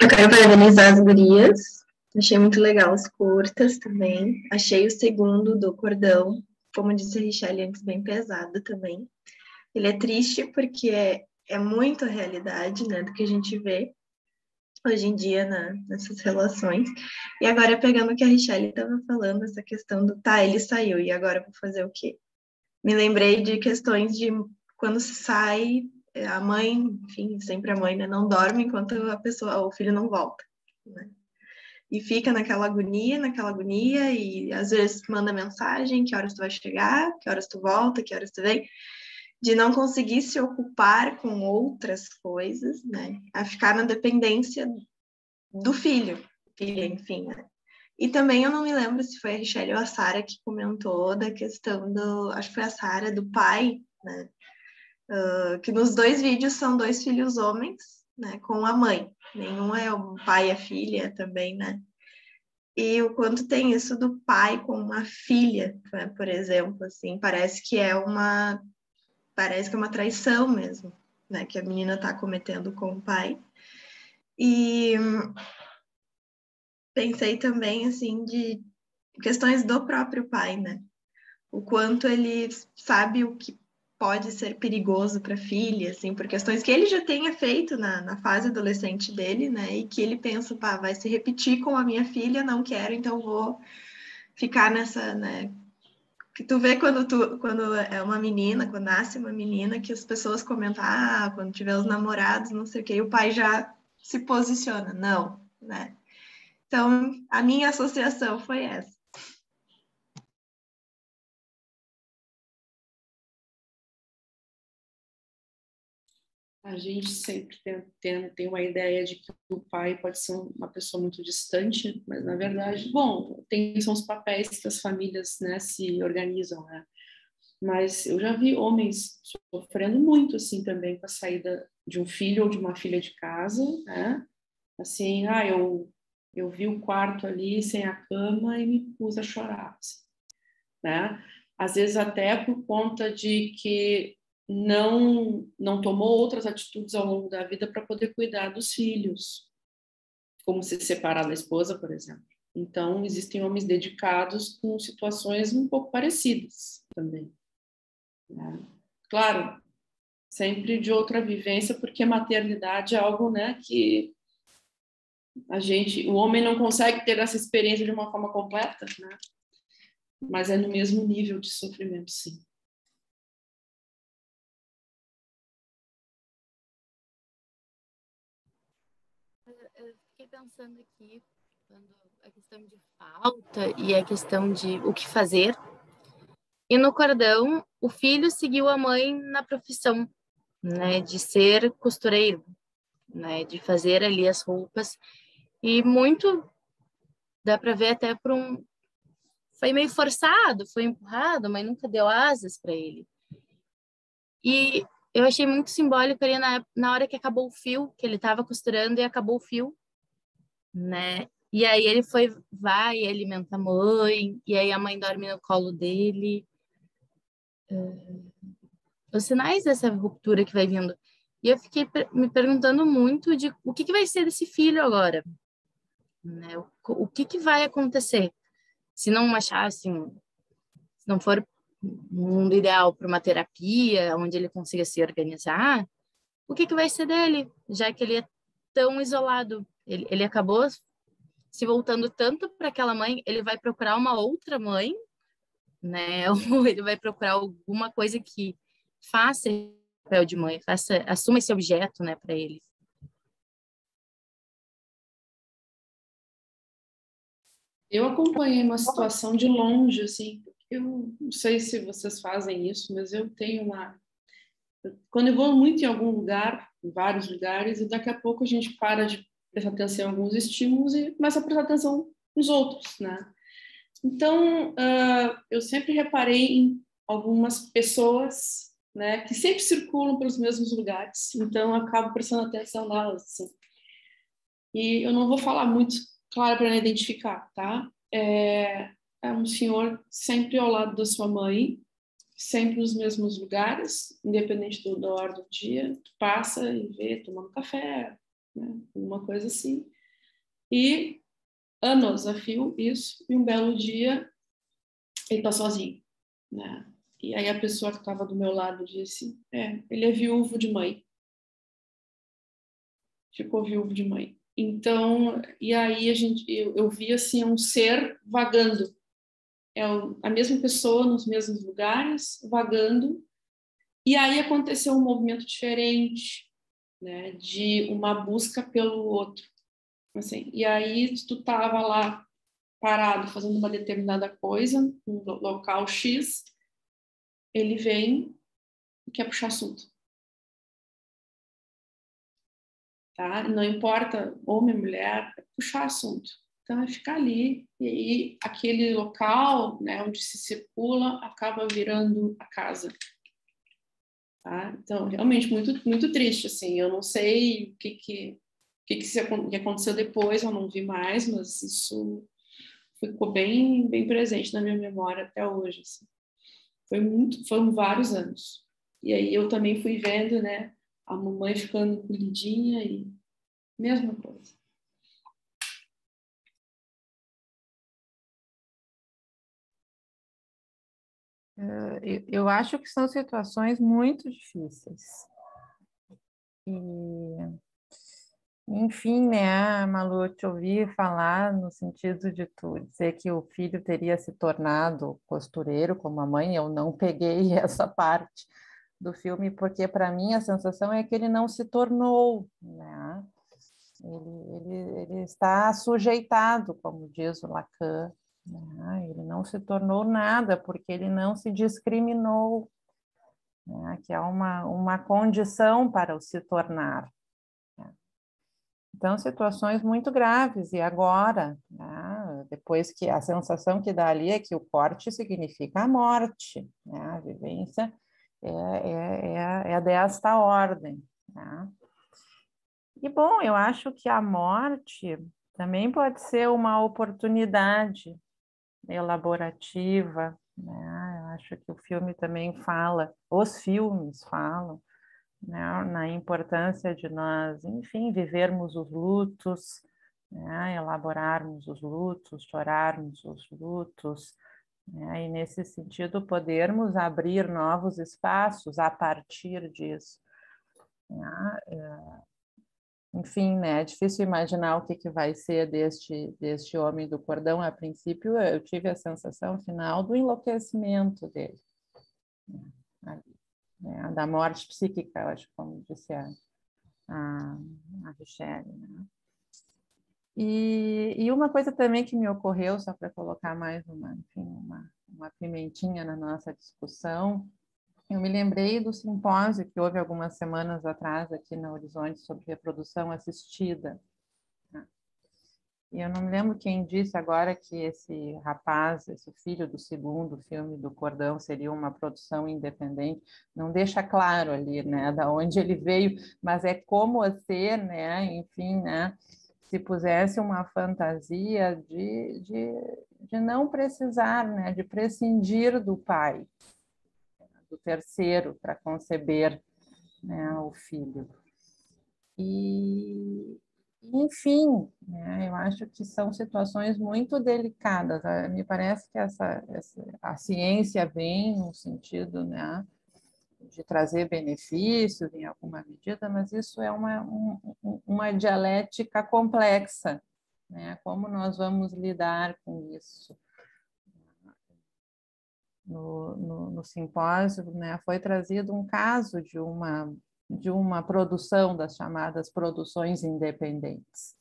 Eu quero parabenizar as gurias. Achei muito legal os curtas também. Achei o segundo do Cordão, como disse a Richelle antes, bem pesado também. Ele é triste porque é muito a realidade, né, do que a gente vê hoje em dia nessas relações. E agora, pegando o que a Richelle estava falando, essa questão do, ele saiu, e agora eu vou fazer o quê? Me lembrei de questões de quando se sai, a mãe, enfim, sempre a mãe, né, não dorme enquanto o filho não volta, né? E fica naquela agonia, e às vezes manda mensagem, que horas tu vai chegar, que horas tu volta, que horas tu vem, de não conseguir se ocupar com outras coisas, né? A ficar na dependência do filho, enfim, né? E também eu não me lembro se foi a Richelle ou a Sara que comentou da questão acho que foi a Sara, do pai, né? Que nos 2 vídeos são 2 filhos homens, né? Com a mãe. Nenhum é o pai e a filha também, né? E o quanto tem isso do pai com uma filha, né? Por exemplo, assim, parece que é uma traição mesmo, né? Que a menina está cometendo com o pai. E pensei também, assim, de questões do próprio pai, né? O quanto ele sabe o que pode ser perigoso para a filha, assim, por questões que ele já tenha feito na fase adolescente dele, né? E que ele pensa, vai se repetir com a minha filha, não quero, então vou ficar nessa, né? Que tu vê quando é uma menina, quando nasce uma menina, que as pessoas comentam, quando tiver os namorados, não sei o quê, e o pai já se posiciona, não, né? Então, a minha associação foi essa. A gente sempre tem uma ideia de que o pai pode ser uma pessoa muito distante, mas, na verdade, são os papéis que as famílias, né, se organizam, né? Mas eu já vi homens sofrendo muito, assim, também com a saída de um filho ou de uma filha de casa, né? Assim, eu vi o quarto ali sem a cama e me pus a chorar, assim, né? Às vezes até por conta de que não tomou outras atitudes ao longo da vida para poder cuidar dos filhos, como se separar da esposa, por exemplo. Então, existem homens dedicados com situações um pouco parecidas também, né? Claro, sempre de outra vivência, porque a maternidade é algo, né, que o homem não consegue ter essa experiência de uma forma completa, né? Mas é no mesmo nível de sofrimento, sim. Eu fiquei pensando aqui, quando a questão de falta e a questão de o que fazer. E no Cordão, o filho seguiu a mãe na profissão, né, de ser costureiro, né, de fazer ali as roupas. E muito dá para ver até foi meio forçado, foi empurrado, mas nunca deu asas para ele. E eu achei muito simbólico ali na hora que acabou o fio, que ele estava costurando e acabou o fio, né? E aí ele vai e alimenta a mãe, e aí a mãe dorme no colo dele. Os sinais dessa ruptura que vai vindo. E eu fiquei me perguntando muito de o que vai ser desse filho agora, né? O que vai acontecer? Se não achar, assim, se não for um mundo ideal para uma terapia, onde ele consiga se organizar, o que vai ser dele, já que ele é tão isolado? Ele acabou se voltando tanto para aquela mãe, ele vai procurar uma outra mãe, né? Ou ele vai procurar alguma coisa que faça esse papel de mãe, assuma esse objeto, né, para ele. Eu acompanhei uma situação de longe, assim, eu não sei se vocês fazem isso, mas eu tenho quando eu vou muito em algum lugar, em vários lugares, e daqui a pouco a gente para de prestar atenção em alguns estímulos e começa a prestar atenção nos outros, né? Então, eu sempre reparei em algumas pessoas, né, que sempre circulam pelos mesmos lugares, então eu acabo prestando atenção nelas, assim. E eu não vou falar muito, claro, para não identificar, tá? É um senhor sempre ao lado da sua mãe, sempre nos mesmos lugares, independente da hora do dia, tu passa e vê tomando café, né? Uma coisa assim. E anos a fio isso, e um belo dia ele tá sozinho, né? E aí a pessoa que estava do meu lado disse, ele é viúvo de mãe. Ficou viúvo de mãe. Então, e aí eu vi assim um ser vagando. A mesma pessoa nos mesmos lugares, vagando. E aí aconteceu um movimento diferente, né, de uma busca pelo outro. Assim, e aí tu estava lá parado fazendo uma determinada coisa, no local X, ele vem e quer puxar assunto. Tá? Não importa homem, mulher, é puxar assunto. Então é ficar ali e aí aquele local, né, onde se circula acaba virando a casa. Tá? Então realmente muito triste assim. Eu não sei o que aconteceu depois, eu não vi mais, mas isso ficou bem presente na minha memória até hoje. Assim. Foram vários anos. E aí eu também fui vendo, né, a mamãe ficando encolhidinha e mesma coisa. Eu acho que são situações muito difíceis. E, enfim, né, Malu, eu te ouvi falar no sentido de tu dizer que o filho teria se tornado costureiro como a mãe. Eu não peguei essa parte do filme, porque para mim a sensação é que ele não se tornou, né? Ele está sujeitado, como diz o Lacan, né? Ele não se tornou nada porque ele não se discriminou, né? Que é uma condição para o se tornar. Né? Então, situações muito graves. E agora, né? Depois que a sensação que dá ali é que o corte significa a morte, né? A vivência é desta ordem, né? E, bom, eu acho que a morte também pode ser uma oportunidade elaborativa, né? Eu acho que o filme também fala, os filmes falam, né, na importância de nós, enfim, vivermos os lutos, né, elaborarmos os lutos, chorarmos os lutos, né, e nesse sentido podermos abrir novos espaços a partir disso. Né? Enfim, né, é difícil imaginar o que vai ser deste homem do cordão. A princípio, eu tive a sensação final do enlouquecimento dele, né, da morte psíquica, eu acho, como disse a Richelle, né? E uma coisa também que me ocorreu, só para colocar mais uma pimentinha na nossa discussão, eu me lembrei do simpósio que houve algumas semanas atrás aqui na Horizonte sobre reprodução assistida. E eu não me lembro quem disse agora que esse rapaz, esse filho do segundo filme do Cordão, seria uma produção independente. Não deixa claro ali, né, da onde ele veio, mas é como ser, né, enfim, né, se pusesse uma fantasia de não precisar, né, de prescindir do pai, do terceiro, para conceber, né, o filho. E, enfim, né, eu acho que são situações muito delicadas. Me parece que a ciência vem no sentido, né, de trazer benefícios em alguma medida, mas isso é uma dialética complexa, né? Como nós vamos lidar com isso? No simpósio, né, foi trazido um caso de uma produção das chamadas produções independentes.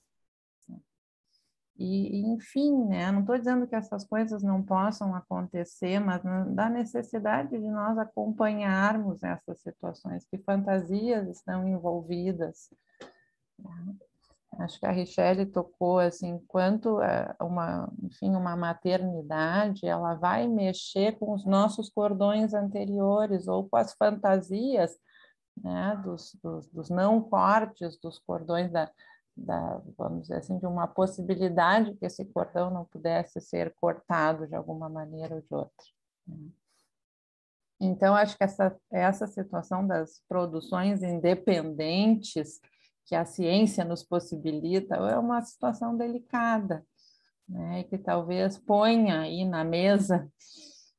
E enfim, né, não estou dizendo que essas coisas não possam acontecer, mas da necessidade de nós acompanharmos essas situações, que fantasias estão envolvidas, né? Acho que a Richelle tocou assim, quanto uma maternidade, ela vai mexer com os nossos cordões anteriores ou com as fantasias, né, dos não cortes dos cordões vamos dizer assim, de uma possibilidade que esse cordão não pudesse ser cortado de alguma maneira ou de outra, né? Então, acho que essa situação das produções independentes que a ciência nos possibilita é uma situação delicada, né? E que talvez ponha aí na mesa,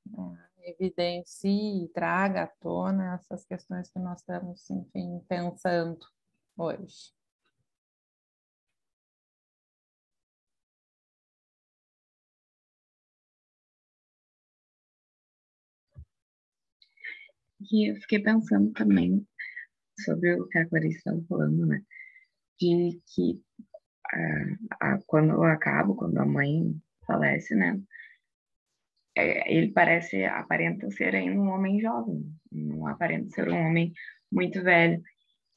né, evidencie e traga à tona essas questões que nós estamos, enfim, pensando hoje. E eu fiquei pensando também sobre o que a Clarice estava falando, né? De que quando a mãe falece, né? Ele aparenta ser ainda um homem jovem, não aparenta ser um homem muito velho,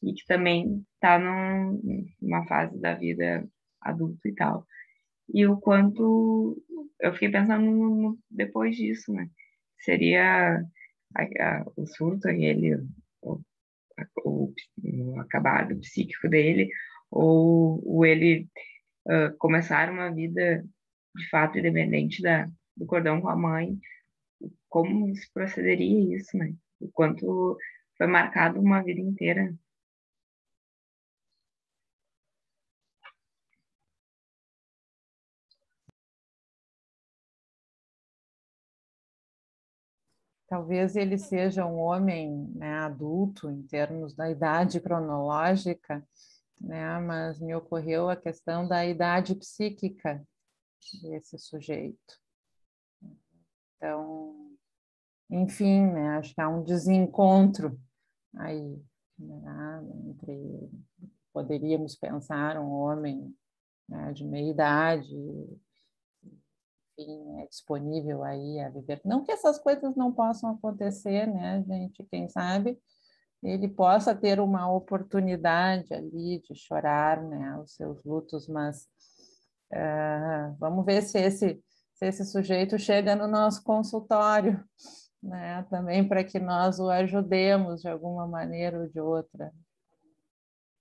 e que também está numa fase da vida adulta e tal. E o quanto eu fiquei pensando depois disso, né? Seria o surto, o acabado psíquico dele, ou ele começar uma vida de fato independente do cordão com a mãe, como se procederia isso, né? O quanto foi marcado uma vida inteira. Talvez ele seja um homem, né, adulto em termos da idade cronológica, né, mas me ocorreu a questão da idade psíquica desse sujeito. Então, enfim, né, acho que há um desencontro aí, né, entre, poderíamos pensar um homem, né, de meia idade, enfim, é disponível aí a viver. Não que essas coisas não possam acontecer, né, gente? Quem sabe ele possa ter uma oportunidade ali de chorar, né, os seus lutos, mas vamos ver se esse sujeito chega no nosso consultório, né, também para que nós o ajudemos de alguma maneira ou de outra.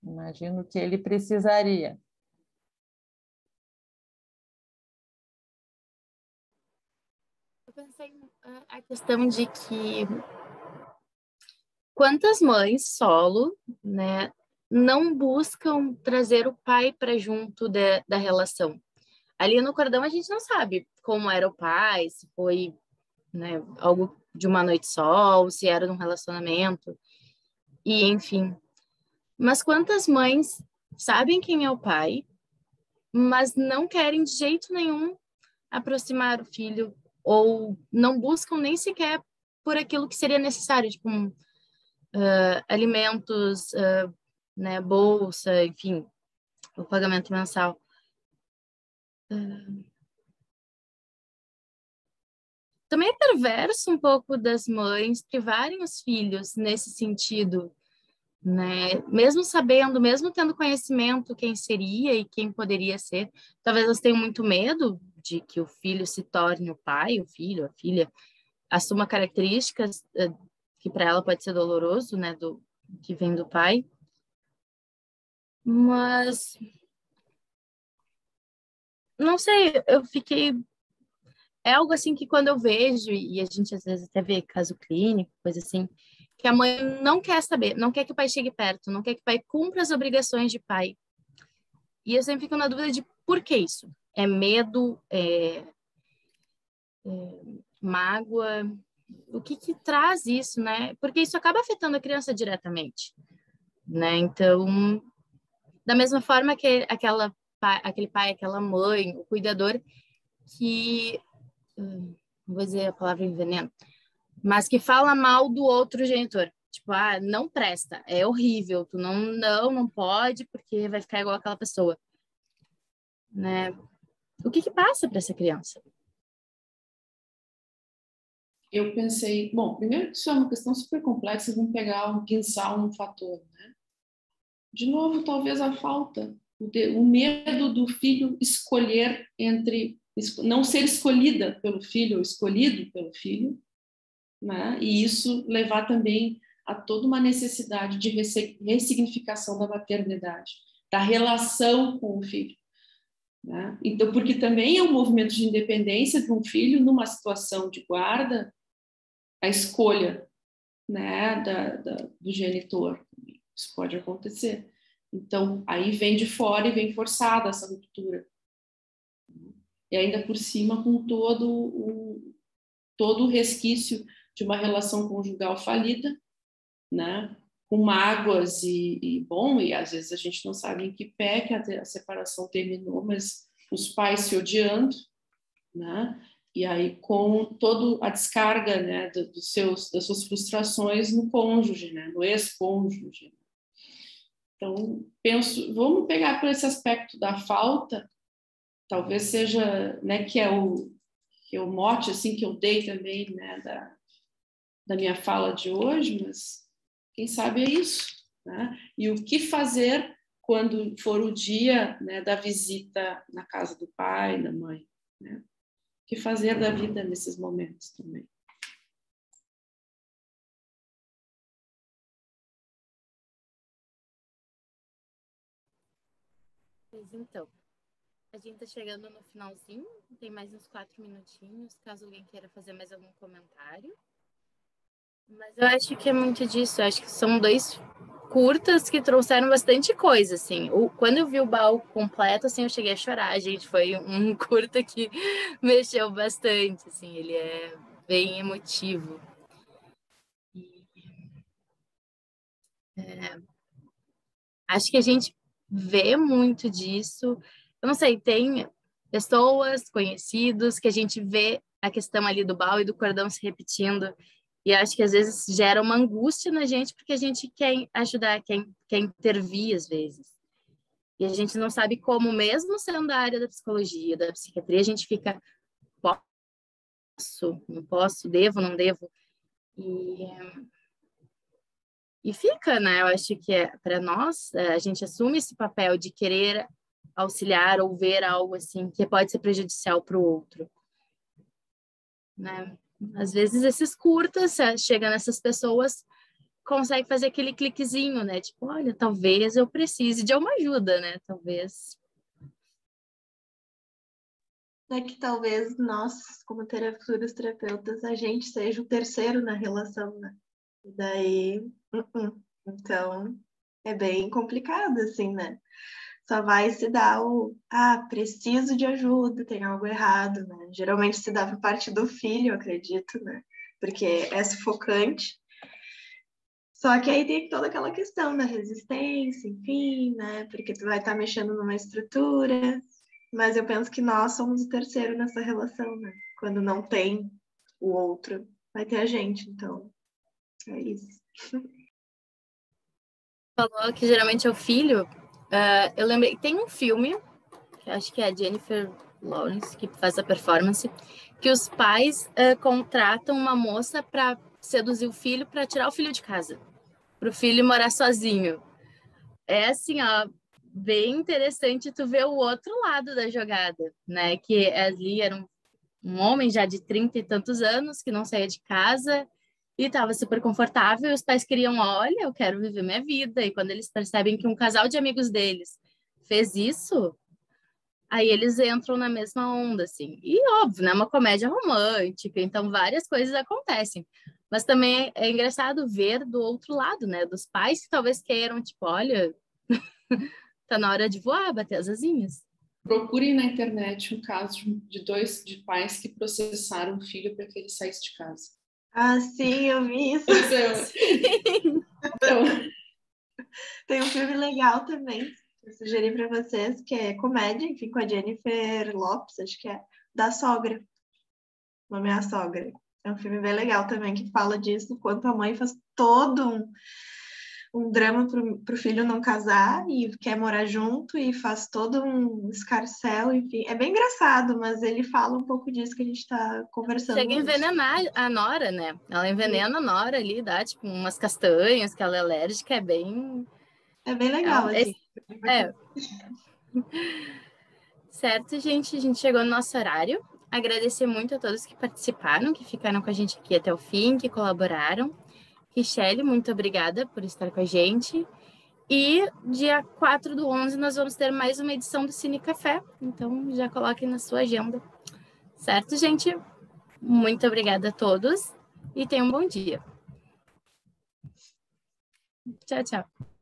Imagino que ele precisaria. Eu pensei a questão de que quantas mães solo, né, não buscam trazer o pai para junto da relação. Ali no cordão a gente não sabe como era o pai, se foi, né, algo de uma noite só, ou se era num relacionamento, e enfim. Mas quantas mães sabem quem é o pai, mas não querem de jeito nenhum aproximar o filho, ou não buscam nem sequer por aquilo que seria necessário, tipo alimentos, né, bolsa, enfim, o pagamento mensal. Também é perverso um pouco das mães privarem os filhos nesse sentido, né? Mesmo sabendo, mesmo tendo conhecimento quem seria e quem poderia ser, talvez elas tenham muito medo de que o filho se torne o pai, o filho, a filha, assuma características que para ela pode ser doloroso, né, que vem do pai. Mas não sei, eu fiquei. É algo assim que quando eu vejo, e a gente às vezes até vê caso clínico, coisa assim, que a mãe não quer saber, não quer que o pai chegue perto, não quer que o pai cumpra as obrigações de pai. E eu sempre fico na dúvida de por que isso? É medo? Mágoa? O que traz isso, né? Porque isso acaba afetando a criança diretamente, né? Então, da mesma forma que aquela aquele pai, aquela mãe, o cuidador que, não vou dizer a palavra enveneno, mas que fala mal do outro genitor. Tipo, não presta, é horrível, tu não pode porque vai ficar igual aquela pessoa, né? O que passa para essa criança? Eu pensei, bom, primeiro que isso é uma questão super complexa, vamos pensar um fator, né? De novo, talvez a falta, o medo do filho escolher não ser escolhida pelo filho ou escolhido pelo filho, né? E isso levar também a toda uma necessidade de ressignificação da maternidade, da relação com o filho, né? Então, porque também é um movimento de independência de um filho numa situação de guarda, a escolha, né, do genitor. Isso pode acontecer. Então, aí vem de fora e vem forçada essa ruptura. E ainda por cima com todo o resquício de uma relação conjugal falida, né, com mágoas e às vezes a gente não sabe em que pé que a separação terminou, mas os pais se odiando, né? E aí com toda a descarga, né, das suas frustrações no cônjuge, né, no ex-cônjuge. Então, vamos pegar por esse aspecto da falta, talvez seja, né, que é o mote assim, que eu dei também, né, da minha fala de hoje, mas quem sabe é isso, né? E o que fazer quando for o dia, né, da visita na casa do pai, da mãe, né? O que fazer da vida nesses momentos também. Pois então, a gente está chegando no finalzinho, tem mais uns 4 minutinhos, caso alguém queira fazer mais algum comentário. Mas eu acho que é muito disso, eu acho que são 2 curtas que trouxeram bastante coisa, assim. Quando eu vi o baú completo, assim, eu cheguei a chorar, gente, foi um curta que mexeu bastante, assim, ele é bem emotivo. Acho que a gente vê muito disso, eu não sei, tem pessoas, conhecidos, que a gente vê a questão ali do baú e do cordão se repetindo. E acho que às vezes gera uma angústia na gente, porque a gente quer ajudar, quer intervir às vezes. E a gente não sabe como, mesmo sendo da área da psicologia, da psiquiatria, a gente fica, não posso, devo, não devo. E fica, né? Eu acho que para nós, a gente assume esse papel de querer auxiliar ou ver algo assim que pode ser prejudicial para o outro, né? Às vezes esses curtas, chega nessas pessoas, consegue fazer aquele cliquezinho, né? Tipo, olha, talvez eu precise de uma ajuda, né? Talvez. É que talvez nós, como futuros terapeutas, a gente seja o terceiro na relação, né? E daí, então, é bem complicado, assim, né? Só vai se dar preciso de ajuda, tem algo errado, né? Geralmente se dá por parte do filho, eu acredito, né? Porque é sufocante. Só que aí tem toda aquela questão da resistência, enfim, né? Porque tu vai estar mexendo numa estrutura. Mas eu penso que nós somos o terceiro nessa relação, né? Quando não tem o outro, vai ter a gente, então é isso. Falou que geralmente é o filho. Eu lembrei, tem um filme, que acho que é a Jennifer Lawrence, que faz a performance, que os pais contratam uma moça para seduzir o filho, para tirar o filho de casa, para o filho morar sozinho. É assim, ó, bem interessante tu ver o outro lado da jogada, né? Que ali era um homem já de 30 e tantos anos, que não saía de casa e estava super confortável, e os pais queriam, olha, eu quero viver minha vida, e quando eles percebem que um casal de amigos deles fez isso, aí eles entram na mesma onda, assim. E óbvio, né? É uma comédia romântica, então várias coisas acontecem. Mas também é engraçado ver do outro lado, né? Dos pais que talvez queiram, tipo, olha, tá na hora de voar, bater as asinhas. Procurem na internet um caso de pais que processaram o filho para que ele saísse de casa. Ah, sim, eu vi isso. Então, Tem um filme legal também, Eu sugeri para vocês que é comédia, enfim, com a Jennifer Lopes, acho que é, da Sogra. O nome é A Sogra. É um filme bem legal também, que fala disso, quanto a mãe faz todo um drama para o filho não casar e quer morar junto e faz todo um escarcéu, enfim. É bem engraçado, mas ele fala um pouco disso que a gente está conversando Chega a hoje. envenenar a Nora, né? Ela envenena a Nora ali, dá tipo umas castanhas que ela é alérgica, é bem... É bem legal, assim. É. Certo, gente, a gente chegou no nosso horário. Agradecer muito a todos que participaram, que ficaram com a gente aqui até o fim, que colaboraram. Richelle, muito obrigada por estar com a gente. E dia 4/11 nós vamos ter mais uma edição do Cine Café. Então já coloquem na sua agenda. Certo, gente? Muito obrigada a todos e tenham um bom dia. Tchau, tchau.